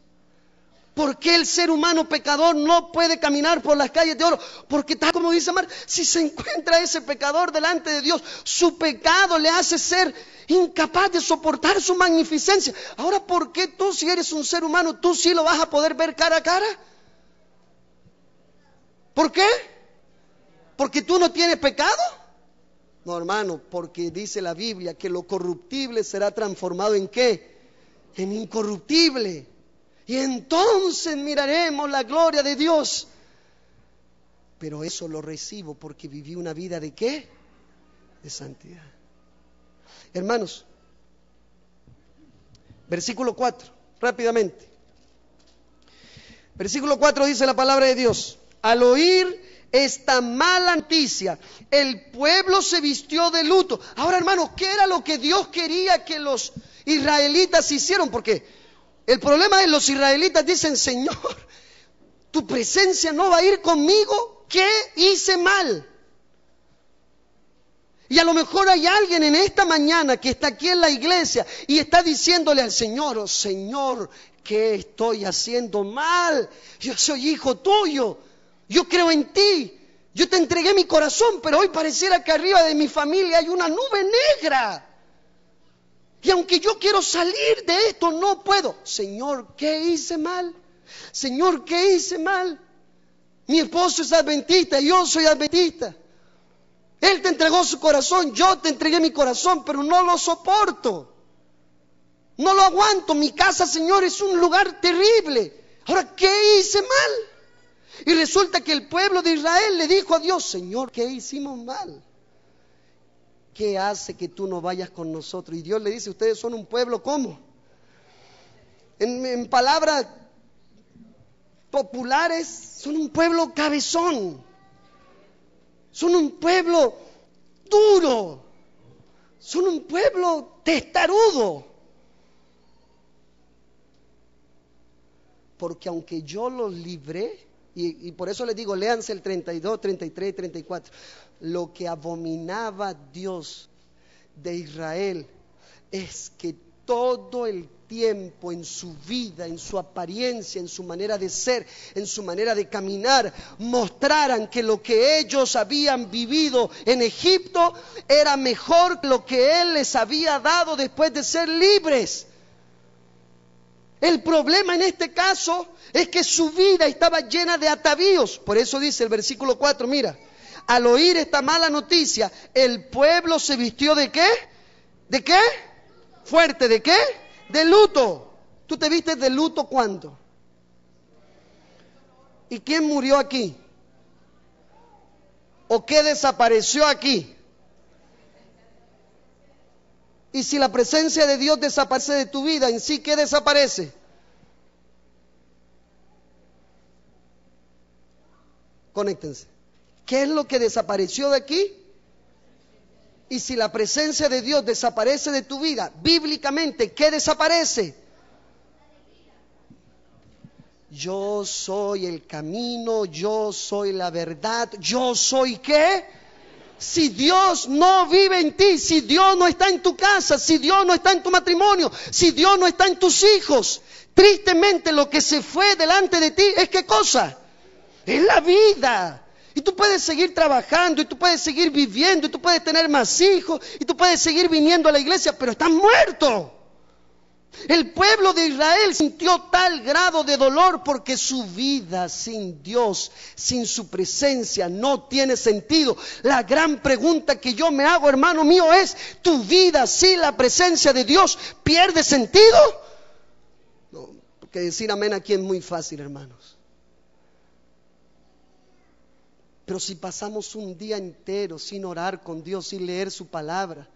¿Por qué el ser humano pecador no puede caminar por las calles de oro? Porque tal como dice Mar, si se encuentra ese pecador delante de Dios, su pecado le hace ser incapaz de soportar su magnificencia. Ahora, ¿por qué tú, si eres un ser humano, tú sí lo vas a poder ver cara a cara? ¿Por qué? ¿Porque tú no tienes pecado? No, hermano, porque dice la Biblia que lo corruptible será transformado ¿en qué? En incorruptible. Y entonces miraremos la gloria de Dios. Pero eso lo recibo porque viví una vida ¿de qué? De santidad. Hermanos, versículo 4, rápidamente. Versículo 4 dice la palabra de Dios: al oír esta mala noticia, el pueblo se vistió de luto. Ahora, hermanos, ¿qué era lo que Dios quería que los israelitas hicieron? Porque el problema es los israelitas dicen: Señor, tu presencia no va a ir conmigo. ¿Qué hice mal? Y a lo mejor hay alguien en esta mañana que está aquí en la iglesia y está diciéndole al Señor: oh Señor, ¿qué estoy haciendo mal? Yo soy hijo tuyo. Yo creo en ti, yo te entregué mi corazón, pero hoy pareciera que arriba de mi familia hay una nube negra. Y aunque yo quiero salir de esto, no puedo. Señor, ¿qué hice mal? Señor, ¿qué hice mal? Mi esposo es adventista, yo soy adventista. Él te entregó su corazón, yo te entregué mi corazón, pero no lo soporto. No lo aguanto. Mi casa, Señor, es un lugar terrible. Ahora, ¿qué hice mal? Y resulta que el pueblo de Israel le dijo a Dios: Señor, ¿qué hicimos mal? ¿Qué hace que tú no vayas con nosotros? Y Dios le dice: ustedes son un pueblo, ¿cómo? En palabras populares, son un pueblo cabezón. Son un pueblo duro. Son un pueblo testarudo. Porque aunque yo los libré, Y por eso les digo, léanse el 32, 33, 34. Lo que abominaba Dios de Israel es que todo el tiempo en su vida, en su apariencia, en su manera de ser, en su manera de caminar, mostraran que lo que ellos habían vivido en Egipto era mejor que lo que Él les había dado después de ser libres. El problema en este caso es que su vida estaba llena de atavíos. Por eso dice el versículo 4, mira, al oír esta mala noticia, el pueblo se vistió ¿de qué? ¿De qué? Fuerte, ¿de qué? De luto. ¿Tú te vistes de luto cuándo? ¿Y quién murió aquí? ¿O qué desapareció aquí? Y si la presencia de Dios desaparece de tu vida, en sí, ¿qué desaparece? Conéctense. ¿Qué es lo que desapareció de aquí? Y si la presencia de Dios desaparece de tu vida, bíblicamente, ¿qué desaparece? Yo soy el camino, yo soy la verdad, yo soy ¿qué? Si Dios no vive en ti, si Dios no está en tu casa, si Dios no está en tu matrimonio, si Dios no está en tus hijos, tristemente lo que se fue delante de ti es ¿qué cosa? Es la vida. Y tú puedes seguir trabajando, y tú puedes seguir viviendo, y tú puedes tener más hijos, y tú puedes seguir viniendo a la iglesia, pero estás muerto. El pueblo de Israel sintió tal grado de dolor porque su vida sin Dios, sin su presencia, no tiene sentido. La gran pregunta que yo me hago, hermano mío, es: ¿tu vida sin la presencia de Dios pierde sentido? No, porque decir amén aquí es muy fácil, hermanos. Pero si pasamos un día entero sin orar con Dios, sin leer su palabra,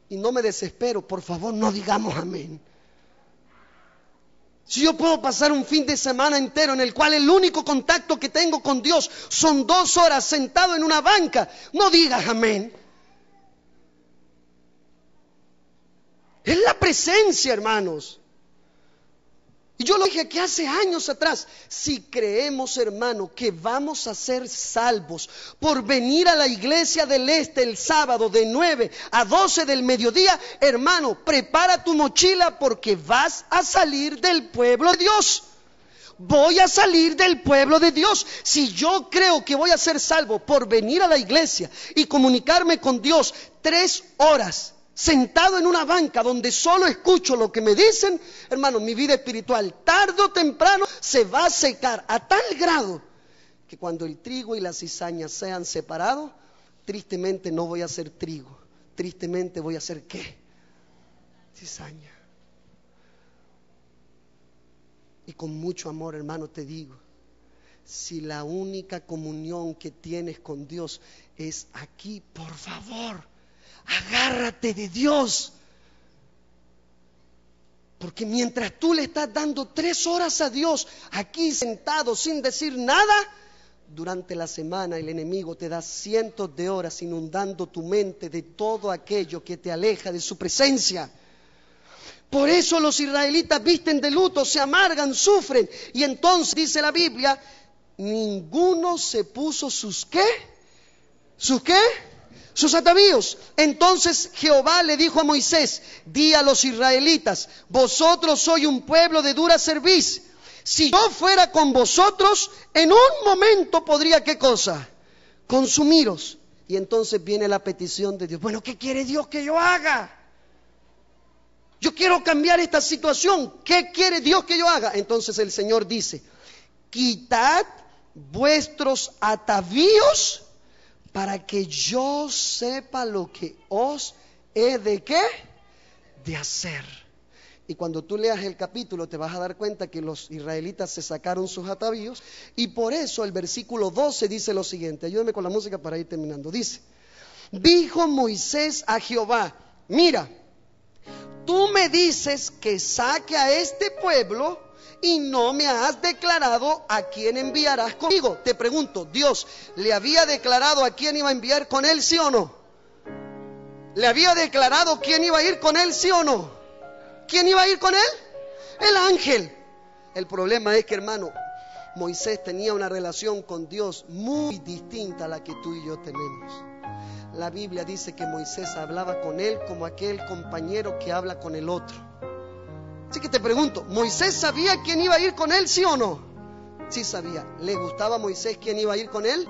y no me desespero, por favor, no digamos amén. Si yo puedo pasar un fin de semana entero en el cual el único contacto que tengo con Dios son 2 horas sentado en una banca, no digas amén. Es la presencia, hermanos. Y yo lo dije aquí hace años atrás: si creemos, hermano, que vamos a ser salvos por venir a la iglesia del Este el sábado de 9 a 12 del mediodía, hermano, prepara tu mochila porque vas a salir del pueblo de Dios. Voy a salir del pueblo de Dios. Si yo creo que voy a ser salvo por venir a la iglesia y comunicarme con Dios 3 horas sentado en una banca donde solo escucho lo que me dicen, hermano, mi vida espiritual tarde o temprano se va a secar a tal grado que cuando el trigo y la cizaña sean separados, tristemente no voy a ser trigo, tristemente voy a ser ¿qué? Cizaña. Y con mucho amor, hermano, te digo, si la única comunión que tienes con Dios es aquí, por favor, agárrate de Dios. Porque mientras tú le estás dando 3 horas a Dios aquí sentado sin decir nada, durante la semana el enemigo te da cientos de horas inundando tu mente de todo aquello que te aleja de su presencia. Por eso los israelitas visten de luto, se amargan, sufren. Y entonces dice la Biblia: ninguno se puso sus ¿qué? ¿Sus qué? Sus atavíos. Entonces Jehová le dijo a Moisés: di a los israelitas: vosotros sois un pueblo de dura cerviz. Si yo fuera con vosotros, en un momento podría ¿qué cosa? Consumiros. Y entonces viene la petición de Dios: bueno, ¿qué quiere Dios que yo haga? Yo quiero cambiar esta situación. ¿Qué quiere Dios que yo haga? Entonces el Señor dice: quitad vuestros atavíos para que yo sepa lo que os he de ¿qué? De hacer. Y cuando tú leas el capítulo te vas a dar cuenta que los israelitas se sacaron sus atavíos. Y por eso el versículo 12 dice lo siguiente. Ayúdame con la música para ir terminando. Dice: dijo Moisés a Jehová: mira, tú me dices que saque a este pueblo y no me has declarado a quién enviarás conmigo. Te pregunto, ¿Dios le había declarado a quién iba a enviar con él, sí o no? ¿Le había declarado quién iba a ir con él, sí o no? ¿Quién iba a ir con él? El ángel. El problema es que, hermano, Moisés tenía una relación con Dios muy distinta a la que tú y yo tenemos. La Biblia dice que Moisés hablaba con él como aquel compañero que habla con el otro. Así que te pregunto, ¿Moisés sabía quién iba a ir con él, sí o no? Sí sabía. ¿Le gustaba a Moisés quién iba a ir con él?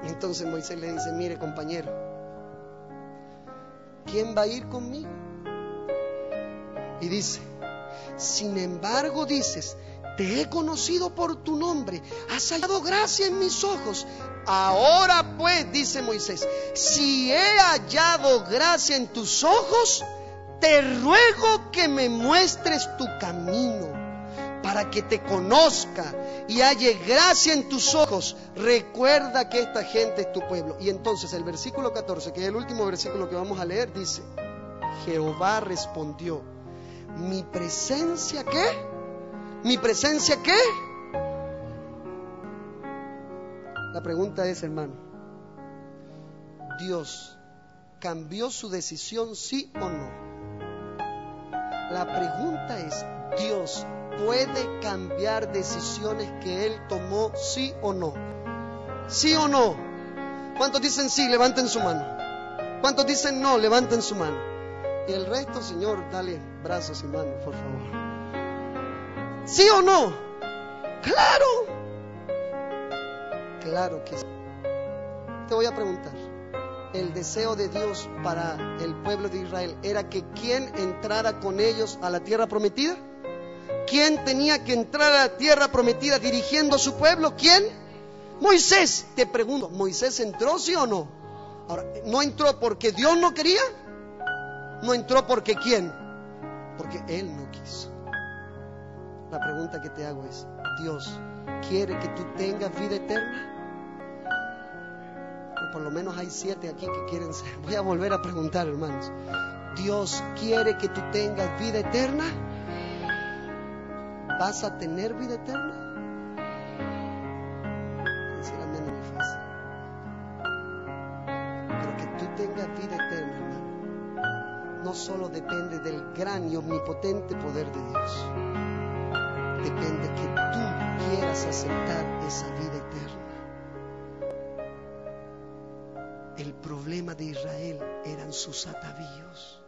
Entonces Moisés le dice, mire compañero, ¿quién va a ir conmigo? Y dice, sin embargo dices, te he conocido por tu nombre, has hallado gracia en mis ojos. Ahora pues, dice Moisés, si he hallado gracia en tus ojos, te ruego que me muestres tu camino, para que te conozca y halle gracia en tus ojos. Recuerda que esta gente es tu pueblo. Y entonces el versículo 14, que es el último versículo que vamos a leer, dice, Jehová respondió, ¿mi presencia qué? ¿Mi presencia qué? La pregunta es, hermano, ¿Dios cambió su decisión, sí o no? La pregunta es, ¿Dios puede cambiar decisiones que Él tomó, sí o no? ¿Sí o no? ¿Cuántos dicen sí? Levanten su mano. ¿Cuántos dicen no? Levanten su mano. Y el resto, Señor, dale brazos y manos, por favor. ¿Sí o no? ¡Claro! Claro que sí. Te voy a preguntar, ¿el deseo de Dios para el pueblo de Israel era que quién entrara con ellos a la tierra prometida? ¿Quién tenía que entrar a la tierra prometida dirigiendo a su pueblo? ¿Quién? Moisés. Te pregunto, ¿Moisés entró, sí o no? Ahora, ¿no entró porque Dios no quería? ¿No entró porque quién? Porque Él no quiso. La pregunta que te hago es, ¿Dios quiere que tú tengas vida eterna? O por lo menos hay 7 aquí que quieren ser. Voy a volver a preguntar, hermanos. ¿Dios quiere que tú tengas vida eterna? ¿Vas a tener vida eterna? Decir amén no es fácil. Pero que tú tengas vida eterna, hermano, no solo depende del gran y omnipotente poder de Dios. Depende que tú quieras aceptar esa vida eterna. El problema de Israel eran sus atavíos.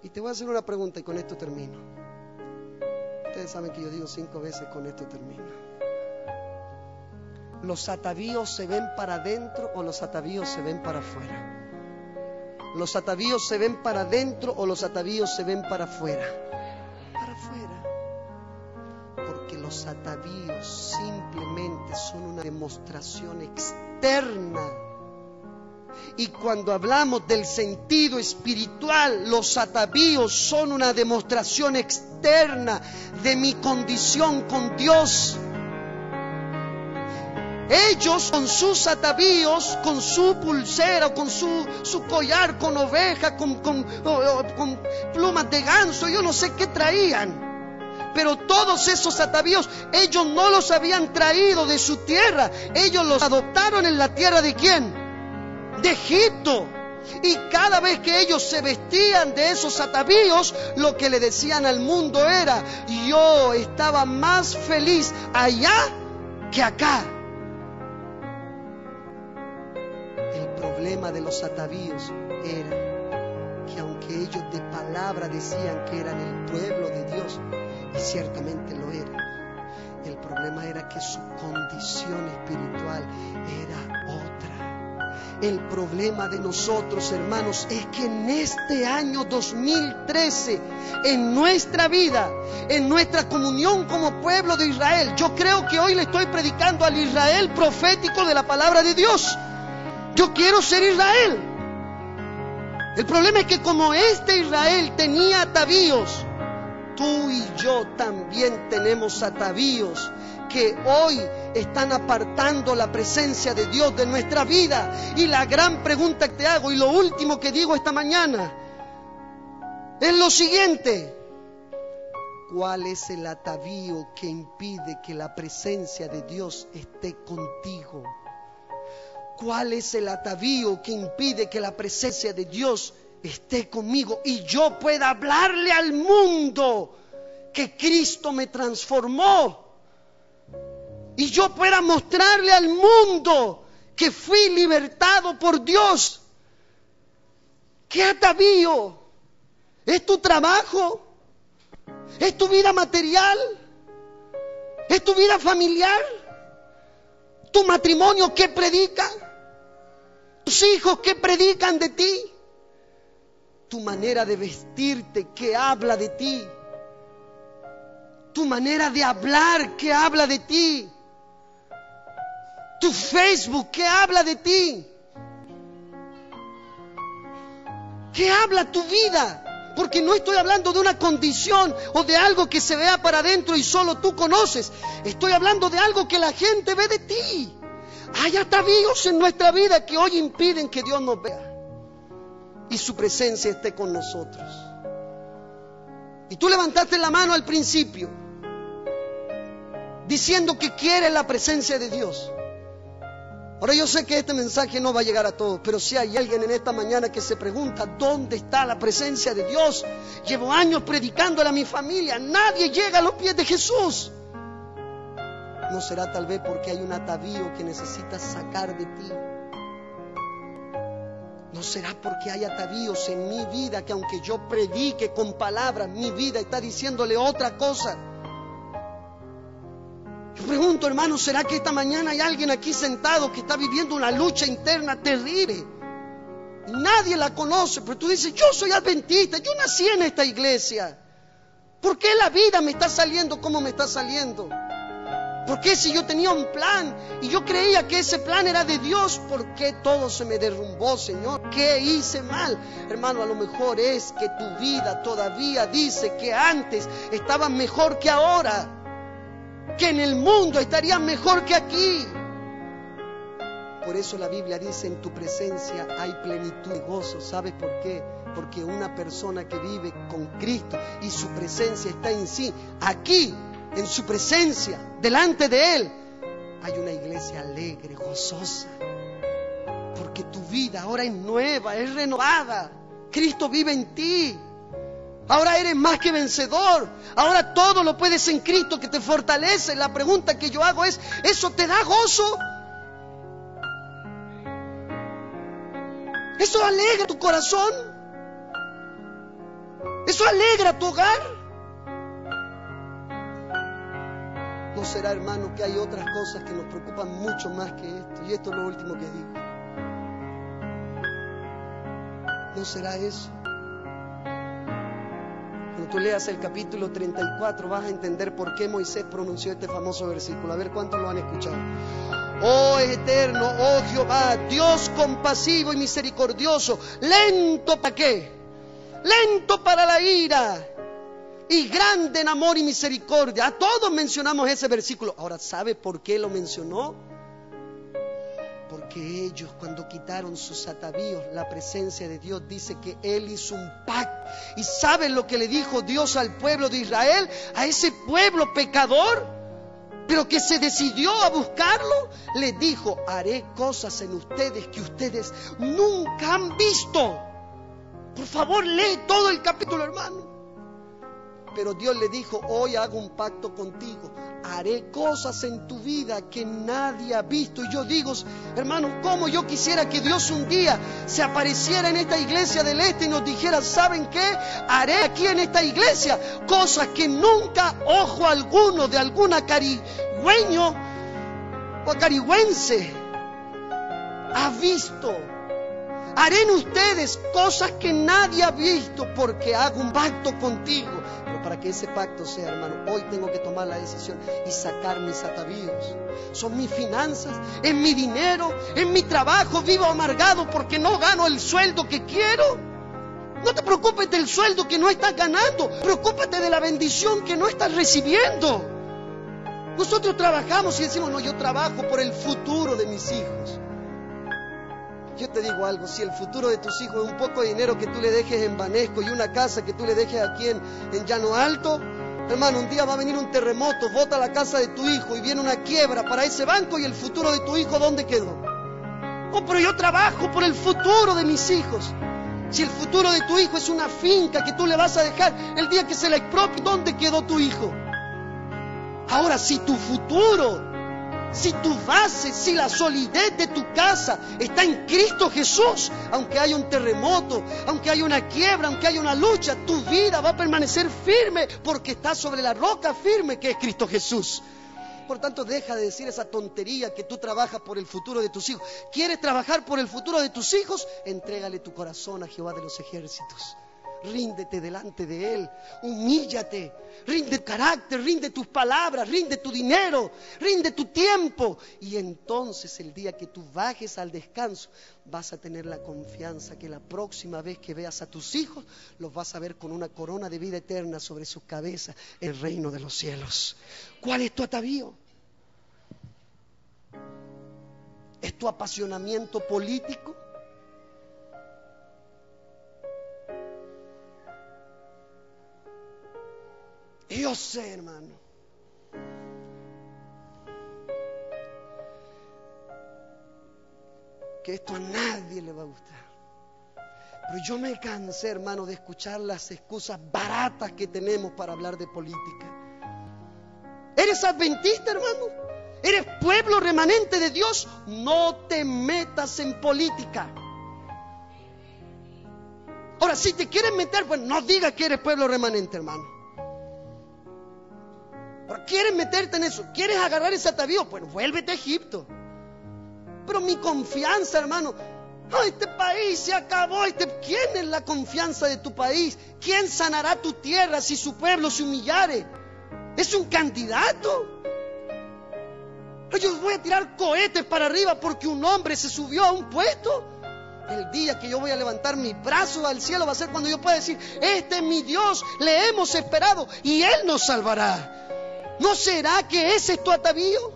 Y te voy a hacer una pregunta y con esto termino. Ustedes saben que yo digo 5 veces, con esto termino. ¿Los atavíos se ven para adentro o los atavíos se ven para afuera? ¿Los atavíos se ven para adentro o los atavíos se ven para afuera? Para afuera. Porque los atavíos simplemente son una demostración externa. Y cuando hablamos del sentido espiritual, los atavíos son una demostración externa de mi condición con Dios. Ellos con sus atavíos, con su pulsera, con su collar, con oveja, con plumas de ganso, yo no sé qué traían. Pero todos esos atavíos, ellos no los habían traído de su tierra. Ellos los adoptaron en la tierra ¿de quién? De Egipto. Y cada vez que ellos se vestían de esos atavíos, lo que le decían al mundo era: yo estaba más feliz allá que acá. El problema de los atavíos era que aunque ellos de palabra decían que eran el pueblo de Dios, y ciertamente lo eran, el problema era que su condición espiritual era otra. El problema de nosotros, hermanos, es que en este año 2013, en nuestra vida, en nuestra comunión como pueblo de Israel, yo creo que hoy le estoy predicando al Israel profético de la palabra de Dios. Yo quiero ser Israel. El problema es que como este Israel tenía atavíos, tú y yo también tenemos atavíos que hoy están apartando la presencia de Dios de nuestra vida. Y la gran pregunta que te hago, y lo último que digo esta mañana, es lo siguiente: ¿cuál es el atavío que impide que la presencia de Dios esté contigo? ¿Cuál es el atavío que impide que la presencia de Dios esté conmigo y yo pueda hablarle al mundo que Cristo me transformó y yo pueda mostrarle al mundo que fui libertado por Dios. ¿Qué atavío? ¿Es tu trabajo? ¿Es tu vida material? ¿Es tu vida familiar? ¿Tu matrimonio qué predica? ¿Tus hijos qué predican de ti? ¿Tu manera de vestirte qué habla de ti? ¿Tu manera de hablar qué habla de ti? ¿Tu Facebook qué habla de ti? ¿Qué habla tu vida? Porque no estoy hablando de una condición o de algo que se vea para adentro y solo tú conoces. Estoy hablando de algo que la gente ve de ti. Hay atavíos en nuestra vida que hoy impiden que Dios nos vea y su presencia esté con nosotros. Y tú levantaste la mano al principio diciendo que quieres la presencia de Dios. Ahora yo sé que este mensaje no va a llegar a todos, pero si hay alguien en esta mañana que se pregunta ¿dónde está la presencia de Dios? Llevo años predicándole a mi familia, nadie llega a los pies de Jesús. ¿No será tal vez porque hay un atavío que necesitas sacar de ti? ¿No será porque hay atavíos en mi vida que aunque yo predique con palabras, mi vida está diciéndole otra cosa? Yo pregunto, hermano, ¿será que esta mañana hay alguien aquí sentado que está viviendo una lucha interna terrible? Y nadie la conoce, pero tú dices, yo soy adventista, yo nací en esta iglesia. ¿Por qué la vida me está saliendo como me está saliendo? ¿Por qué si yo tenía un plan y yo creía que ese plan era de Dios, por qué todo se me derrumbó, Señor? ¿Qué hice mal? Hermano, a lo mejor es que tu vida todavía dice que antes estaba mejor que ahora, que en el mundo estaría mejor que aquí. Por eso la Biblia dice, en tu presencia hay plenitud y gozo. ¿Sabes por qué? Porque una persona que vive con Cristo y su presencia está en sí, aquí, en su presencia, delante de Él, hay una iglesia alegre, gozosa. Porque tu vida ahora es nueva, es renovada. Cristo vive en ti. Ahora eres más que vencedor. Ahora todo lo puedes en Cristo que te fortalece. La pregunta que yo hago es, ¿eso te da gozo? ¿Eso alegra tu corazón? ¿Eso alegra tu hogar? ¿No será, hermano, que hay otras cosas que nos preocupan mucho más que esto? Y esto es lo último que digo. ¿No será eso? Cuando tú leas el capítulo 34 vas a entender por qué Moisés pronunció este famoso versículo. A ver cuántos lo han escuchado. Oh eterno, oh Jehová, Dios compasivo y misericordioso, lento ¿para qué? Lento para la ira y grande en amor y misericordia. A todos mencionamos ese versículo. Ahora, ¿sabe por qué lo mencionó? Porque ellos, cuando quitaron sus atavíos, la presencia de Dios dice que Él hizo un pacto. ¿Y saben lo que le dijo Dios al pueblo de Israel? A ese pueblo pecador, pero que se decidió a buscarlo, le dijo, haré cosas en ustedes que ustedes nunca han visto. Por favor, lee todo el capítulo, hermano. Pero Dios le dijo, hoy hago un pacto contigo. Haré cosas en tu vida que nadie ha visto. Y yo digo, hermano, cómo yo quisiera que Dios un día se apareciera en esta iglesia del Este y nos dijera, ¿saben qué? Haré aquí en esta iglesia cosas que nunca ojo alguno de alguna carigüeño o carigüense ha visto. Haré en ustedes cosas que nadie ha visto porque hago un pacto contigo. Pero para que ese pacto sea, hermano, hoy tengo que tomar la decisión y sacar mis atavíos. Son mis finanzas, es mi dinero, en mi trabajo. Vivo amargado porque no gano el sueldo que quiero. No te preocupes del sueldo que no estás ganando. Preocúpate de la bendición que no estás recibiendo. Nosotros trabajamos y decimos, no, yo trabajo por el futuro de mis hijos. Yo te digo algo, si el futuro de tus hijos es un poco de dinero que tú le dejes en Banesco y una casa que tú le dejes aquí en Llano Alto, hermano, un día va a venir un terremoto, bota la casa de tu hijo y viene una quiebra para ese banco y el futuro de tu hijo, ¿dónde quedó? Oh, pero yo trabajo por el futuro de mis hijos. Si el futuro de tu hijo es una finca que tú le vas a dejar el día que se la expropie, ¿dónde quedó tu hijo? Ahora, si tu futuro, si tu base, si la solidez de tu casa está en Cristo Jesús, aunque haya un terremoto, aunque haya una quiebra, aunque haya una lucha, tu vida va a permanecer firme porque está sobre la roca firme que es Cristo Jesús. Por tanto, deja de decir esa tontería que tú trabajas por el futuro de tus hijos. ¿Quieres trabajar por el futuro de tus hijos? Entrégale tu corazón a Jehová de los ejércitos. Ríndete delante de Él, humíllate, rinde tu carácter, rinde tus palabras, rinde tu dinero, rinde tu tiempo. Y entonces el día que tú bajes al descanso, vas a tener la confianza que la próxima vez que veas a tus hijos, los vas a ver con una corona de vida eterna sobre sus cabezas en el reino de los cielos. ¿Cuál es tu atavío? ¿Es tu apasionamiento político? Yo sé, hermano, que esto a nadie le va a gustar. Pero yo me cansé, hermano, de escuchar las excusas baratas que tenemos para hablar de política. ¿Eres adventista, hermano? ¿Eres pueblo remanente de Dios? No te metas en política. Ahora, si te quieres meter, pues no digas que eres pueblo remanente, hermano. Pero quieres meterte en eso, quieres agarrar ese atavío, pues vuélvete a Egipto. Pero mi confianza, hermano, este país se acabó. ¿Quién es la confianza de tu país? ¿Quién sanará tu tierra si su pueblo se humillare? ¿Es un candidato? Yo voy a tirar cohetes para arriba porque un hombre se subió a un puesto. El día que yo voy a levantar mis brazos al cielo va a ser cuando yo pueda decir: este es mi Dios, le hemos esperado y Él nos salvará. ¿No será que ese es tu atavío?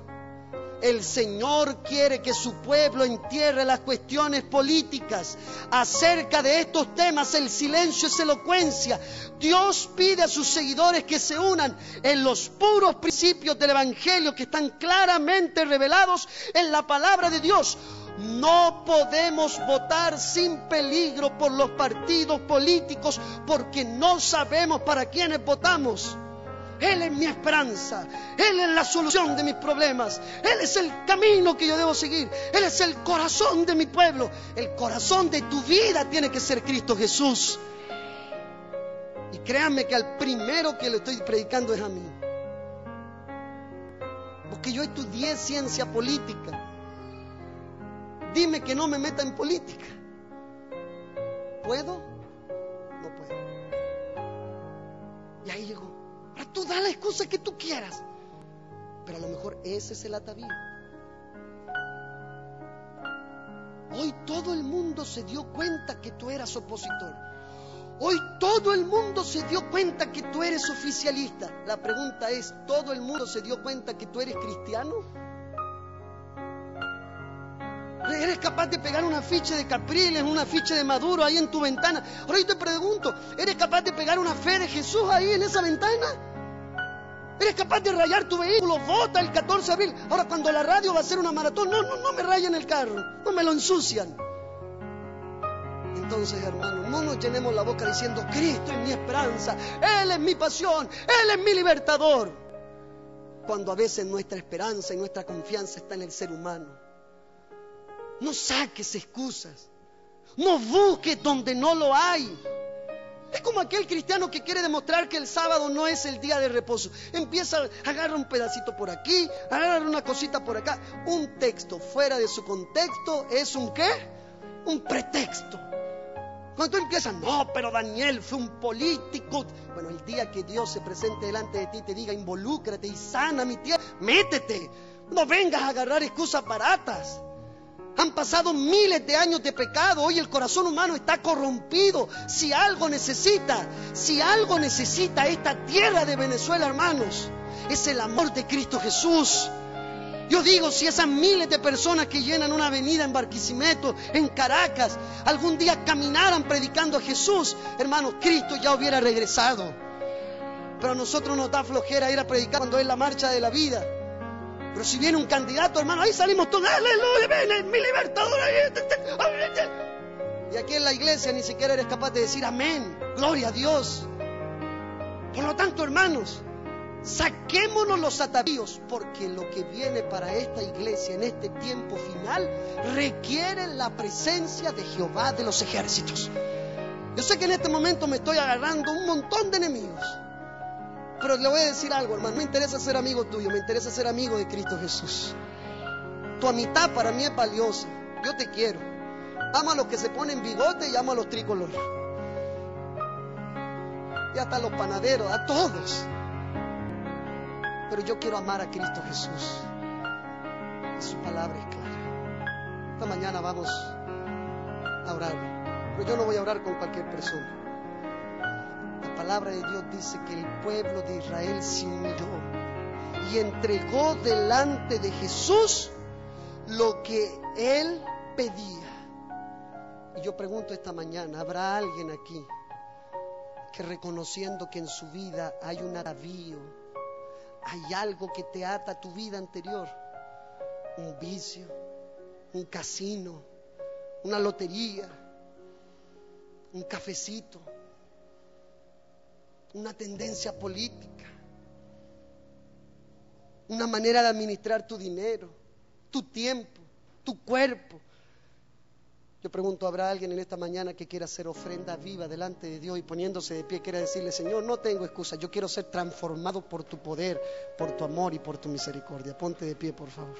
El Señor quiere que su pueblo entierre las cuestiones políticas. Acerca de estos temas, el silencio es elocuencia. Dios pide a sus seguidores que se unan en los puros principios del Evangelio que están claramente revelados en la palabra de Dios. No podemos votar sin peligro por los partidos políticos porque no sabemos para quiénes votamos. Él es mi esperanza, Él es la solución de mis problemas, Él es el camino que yo debo seguir, Él es el corazón de mi pueblo. El corazón de tu vida tiene que ser Cristo Jesús. Y créanme que al primero que le estoy predicando es a mí, porque yo estudié ciencia política. Dime que no me meta en política. ¿Puedo? No puedo. Y ahí llegó. Ahora tú da la excusa que tú quieras, pero a lo mejor ese es el atavío. Hoy todo el mundo se dio cuenta que tú eras opositor. Hoy todo el mundo se dio cuenta que tú eres oficialista. La pregunta es: ¿todo el mundo se dio cuenta que tú eres cristiano? ¿Eres capaz de pegar un afiche de Capriles, un afiche de Maduro ahí en tu ventana? Ahora yo te pregunto, ¿eres capaz de pegar una fe de Jesús ahí en esa ventana? ¿Eres capaz de rayar tu vehículo? Vota el 14 de abril. Ahora cuando la radio va a hacer una maratón, no me rayen el carro, no me lo ensucian. Entonces, hermano, no nos llenemos la boca diciendo: Cristo es mi esperanza, Él es mi pasión, Él es mi libertador, cuando a veces nuestra esperanza y nuestra confianza está en el ser humano. No saques excusas, no busques donde no lo hay. Es como aquel cristiano que quiere demostrar que el sábado no es el día de reposo. Empieza a agarrar un pedacito por aquí, agarrar una cosita por acá. Un texto fuera de su contexto es un ¿qué? Un pretexto. Cuando tú empiezas: no, pero Daniel fue un político. Bueno, el día que Dios se presente delante de ti y te diga: involúcrate y sana mi tierra, métete. No vengas a agarrar excusas baratas. Han pasado miles de años de pecado. Hoy el corazón humano está corrompido. Si algo necesita esta tierra de Venezuela, hermanos, es el amor de Cristo Jesús. Yo digo, si esas miles de personas que llenan una avenida en Barquisimeto, en Caracas, algún día caminaran predicando a Jesús, hermanos, Cristo ya hubiera regresado. Pero a nosotros nos da flojera ir a predicar cuando es la marcha de la vida. Pero si viene un candidato, hermano, ahí salimos todos: aleluya, ven, mi libertador. Y aquí en la iglesia ni siquiera eres capaz de decir amén, gloria a Dios. Por lo tanto, hermanos, saquémonos los atavíos, porque lo que viene para esta iglesia en este tiempo final requiere la presencia de Jehová de los ejércitos. Yo sé que en este momento me estoy agarrando un montón de enemigos, pero le voy a decir algo, hermano. No me interesa ser amigo tuyo, me interesa ser amigo de Cristo Jesús. Tu amistad para mí es valiosa. Yo te quiero. Amo a los que se ponen bigote y amo a los tricolores. Y hasta a los panaderos, a todos. Pero yo quiero amar a Cristo Jesús. Y su palabra es clara. Esta mañana vamos a orar. Pero yo no voy a orar con cualquier persona. La palabra de Dios dice que el pueblo de Israel se humilló y entregó delante de Jesús lo que Él pedía. Y yo pregunto esta mañana, ¿habrá alguien aquí que reconociendo que en su vida hay un atavío, hay algo que te ata a tu vida anterior? Un vicio, un casino, una lotería, un cafecito, una tendencia política, una manera de administrar tu dinero, tu tiempo, tu cuerpo. Yo pregunto, ¿habrá alguien en esta mañana que quiera hacer ofrenda viva delante de Dios y poniéndose de pie quiera decirle: Señor, no tengo excusa, yo quiero ser transformado por tu poder, por tu amor y por tu misericordia? Ponte de pie, por favor.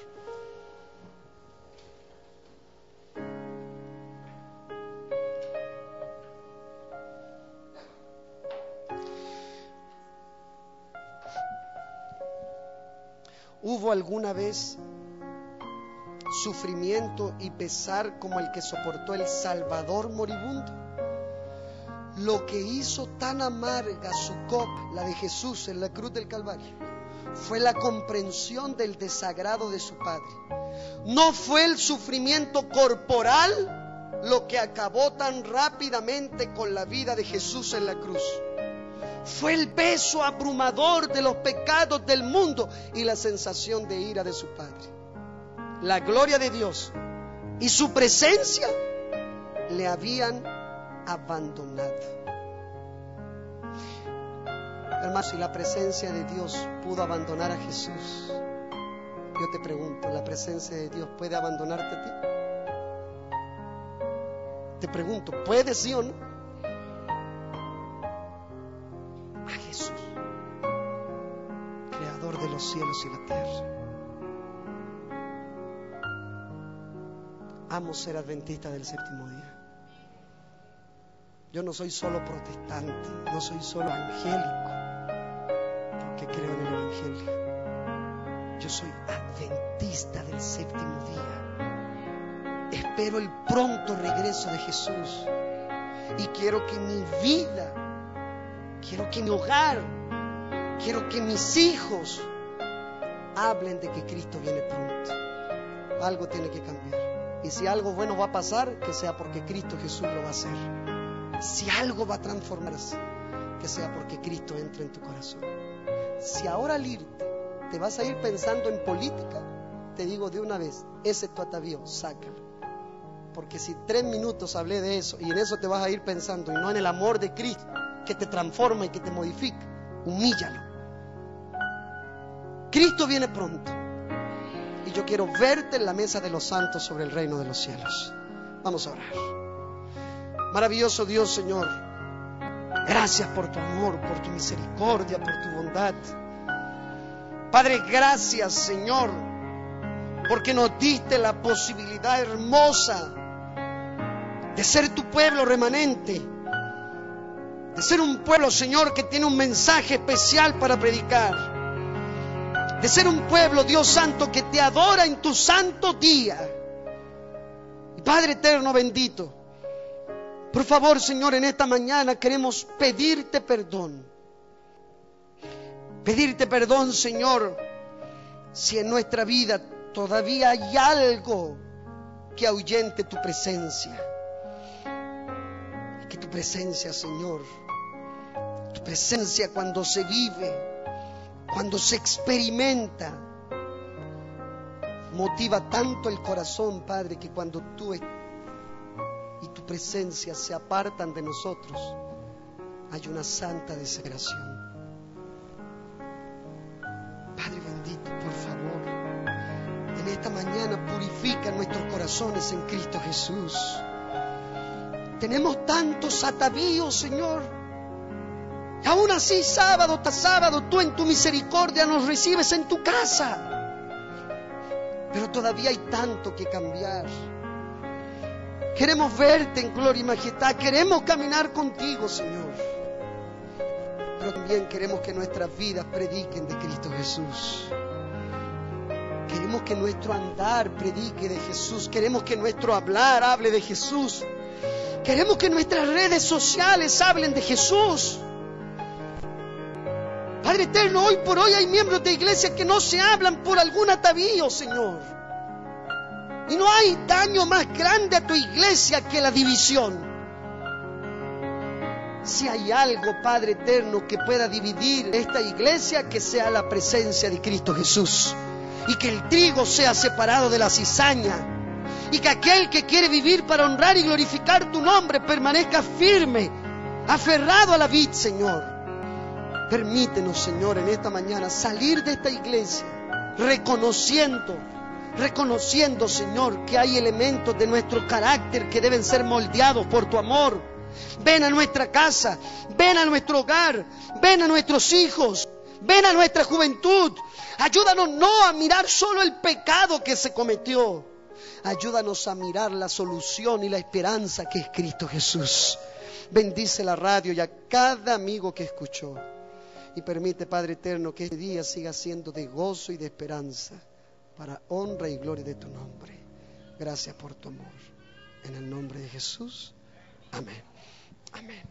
¿Hubo alguna vez sufrimiento y pesar como el que soportó el Salvador moribundo? Lo que hizo tan amarga su copa, la de Jesús en la cruz del Calvario, fue la comprensión del desagrado de su Padre. No fue el sufrimiento corporal lo que acabó tan rápidamente con la vida de Jesús en la cruz. Fue el peso abrumador de los pecados del mundo y la sensación de ira de su Padre. La gloria de Dios y su presencia le habían abandonado. Hermano, si la presencia de Dios pudo abandonar a Jesús, yo te pregunto, ¿la presencia de Dios puede abandonarte a ti? Te pregunto, ¿puede, sí o no? A Jesús, creador de los cielos y la tierra. Amo ser adventista del séptimo día. Yo no soy solo protestante, no soy solo evangélico, porque creo en el evangelio. Yo soy adventista del séptimo día. Espero el pronto regreso de Jesús y quiero que mi vida, quiero que mi hogar, quiero que mis hijos hablen de que Cristo viene pronto. Algo tiene que cambiar. Y si algo bueno va a pasar, que sea porque Cristo Jesús lo va a hacer. Si algo va a transformarse, que sea porque Cristo entra en tu corazón. Si ahora al irte te vas a ir pensando en política, te digo de una vez, ese es tu atavío, sácalo. Porque si 3 minutos hablé de eso y en eso te vas a ir pensando y no en el amor de Cristo que te transforma y que te modifica, humíllalo. Cristo viene pronto y yo quiero verte en la mesa de los santos sobre el reino de los cielos. Vamos a orar. Maravilloso Dios, Señor, gracias por tu amor, por tu misericordia, por tu bondad. Padre, gracias, Señor, porque nos diste la posibilidad hermosa de ser tu pueblo remanente, de ser un pueblo, Señor, que tiene un mensaje especial para predicar, de ser un pueblo, Dios santo, que te adora en tu santo día. Y Padre eterno bendito, por favor, Señor, en esta mañana queremos pedirte perdón. Pedirte perdón, Señor, si en nuestra vida todavía hay algo que ahuyente tu presencia. Que tu presencia, Señor, tu presencia cuando se vive, cuando se experimenta, motiva tanto el corazón, Padre, que cuando tú y tu presencia se apartan de nosotros, hay una santa desesperación. Padre bendito, por favor, en esta mañana purifica nuestros corazones en Cristo Jesús. Tenemos tantos atavíos, Señor, y aún así sábado tras sábado tú en tu misericordia nos recibes en tu casa. Pero todavía hay tanto que cambiar. Queremos verte en gloria y majestad, queremos caminar contigo, Señor. Pero también queremos que nuestras vidas prediquen de Cristo Jesús. Queremos que nuestro andar predique de Jesús. Queremos que nuestro hablar hable de Jesús. Queremos que nuestras redes sociales hablen de Jesús. Padre eterno, hoy por hoy hay miembros de iglesia que no se hablan por algún atavío, Señor. Y no hay daño más grande a tu iglesia que la división. Si hay algo, Padre eterno, que pueda dividir esta iglesia, que sea la presencia de Cristo Jesús. Y que el trigo sea separado de la cizaña. Y que aquel que quiere vivir para honrar y glorificar tu nombre permanezca firme, aferrado a la vid, Señor. Permítenos, Señor, en esta mañana salir de esta iglesia reconociendo, Señor, que hay elementos de nuestro carácter que deben ser moldeados por tu amor. Ven a nuestra casa, ven a nuestro hogar, ven a nuestros hijos, ven a nuestra juventud. Ayúdanos no a mirar solo el pecado que se cometió. Ayúdanos a mirar la solución y la esperanza que es Cristo Jesús. Bendice la radio y a cada amigo que escuchó. Y permite, Padre eterno, que este día siga siendo de gozo y de esperanza para honra y gloria de tu nombre. Gracias por tu amor. En el nombre de Jesús. Amén. Amén.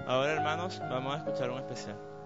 Ahora, hermanos, vamos a escuchar un especial.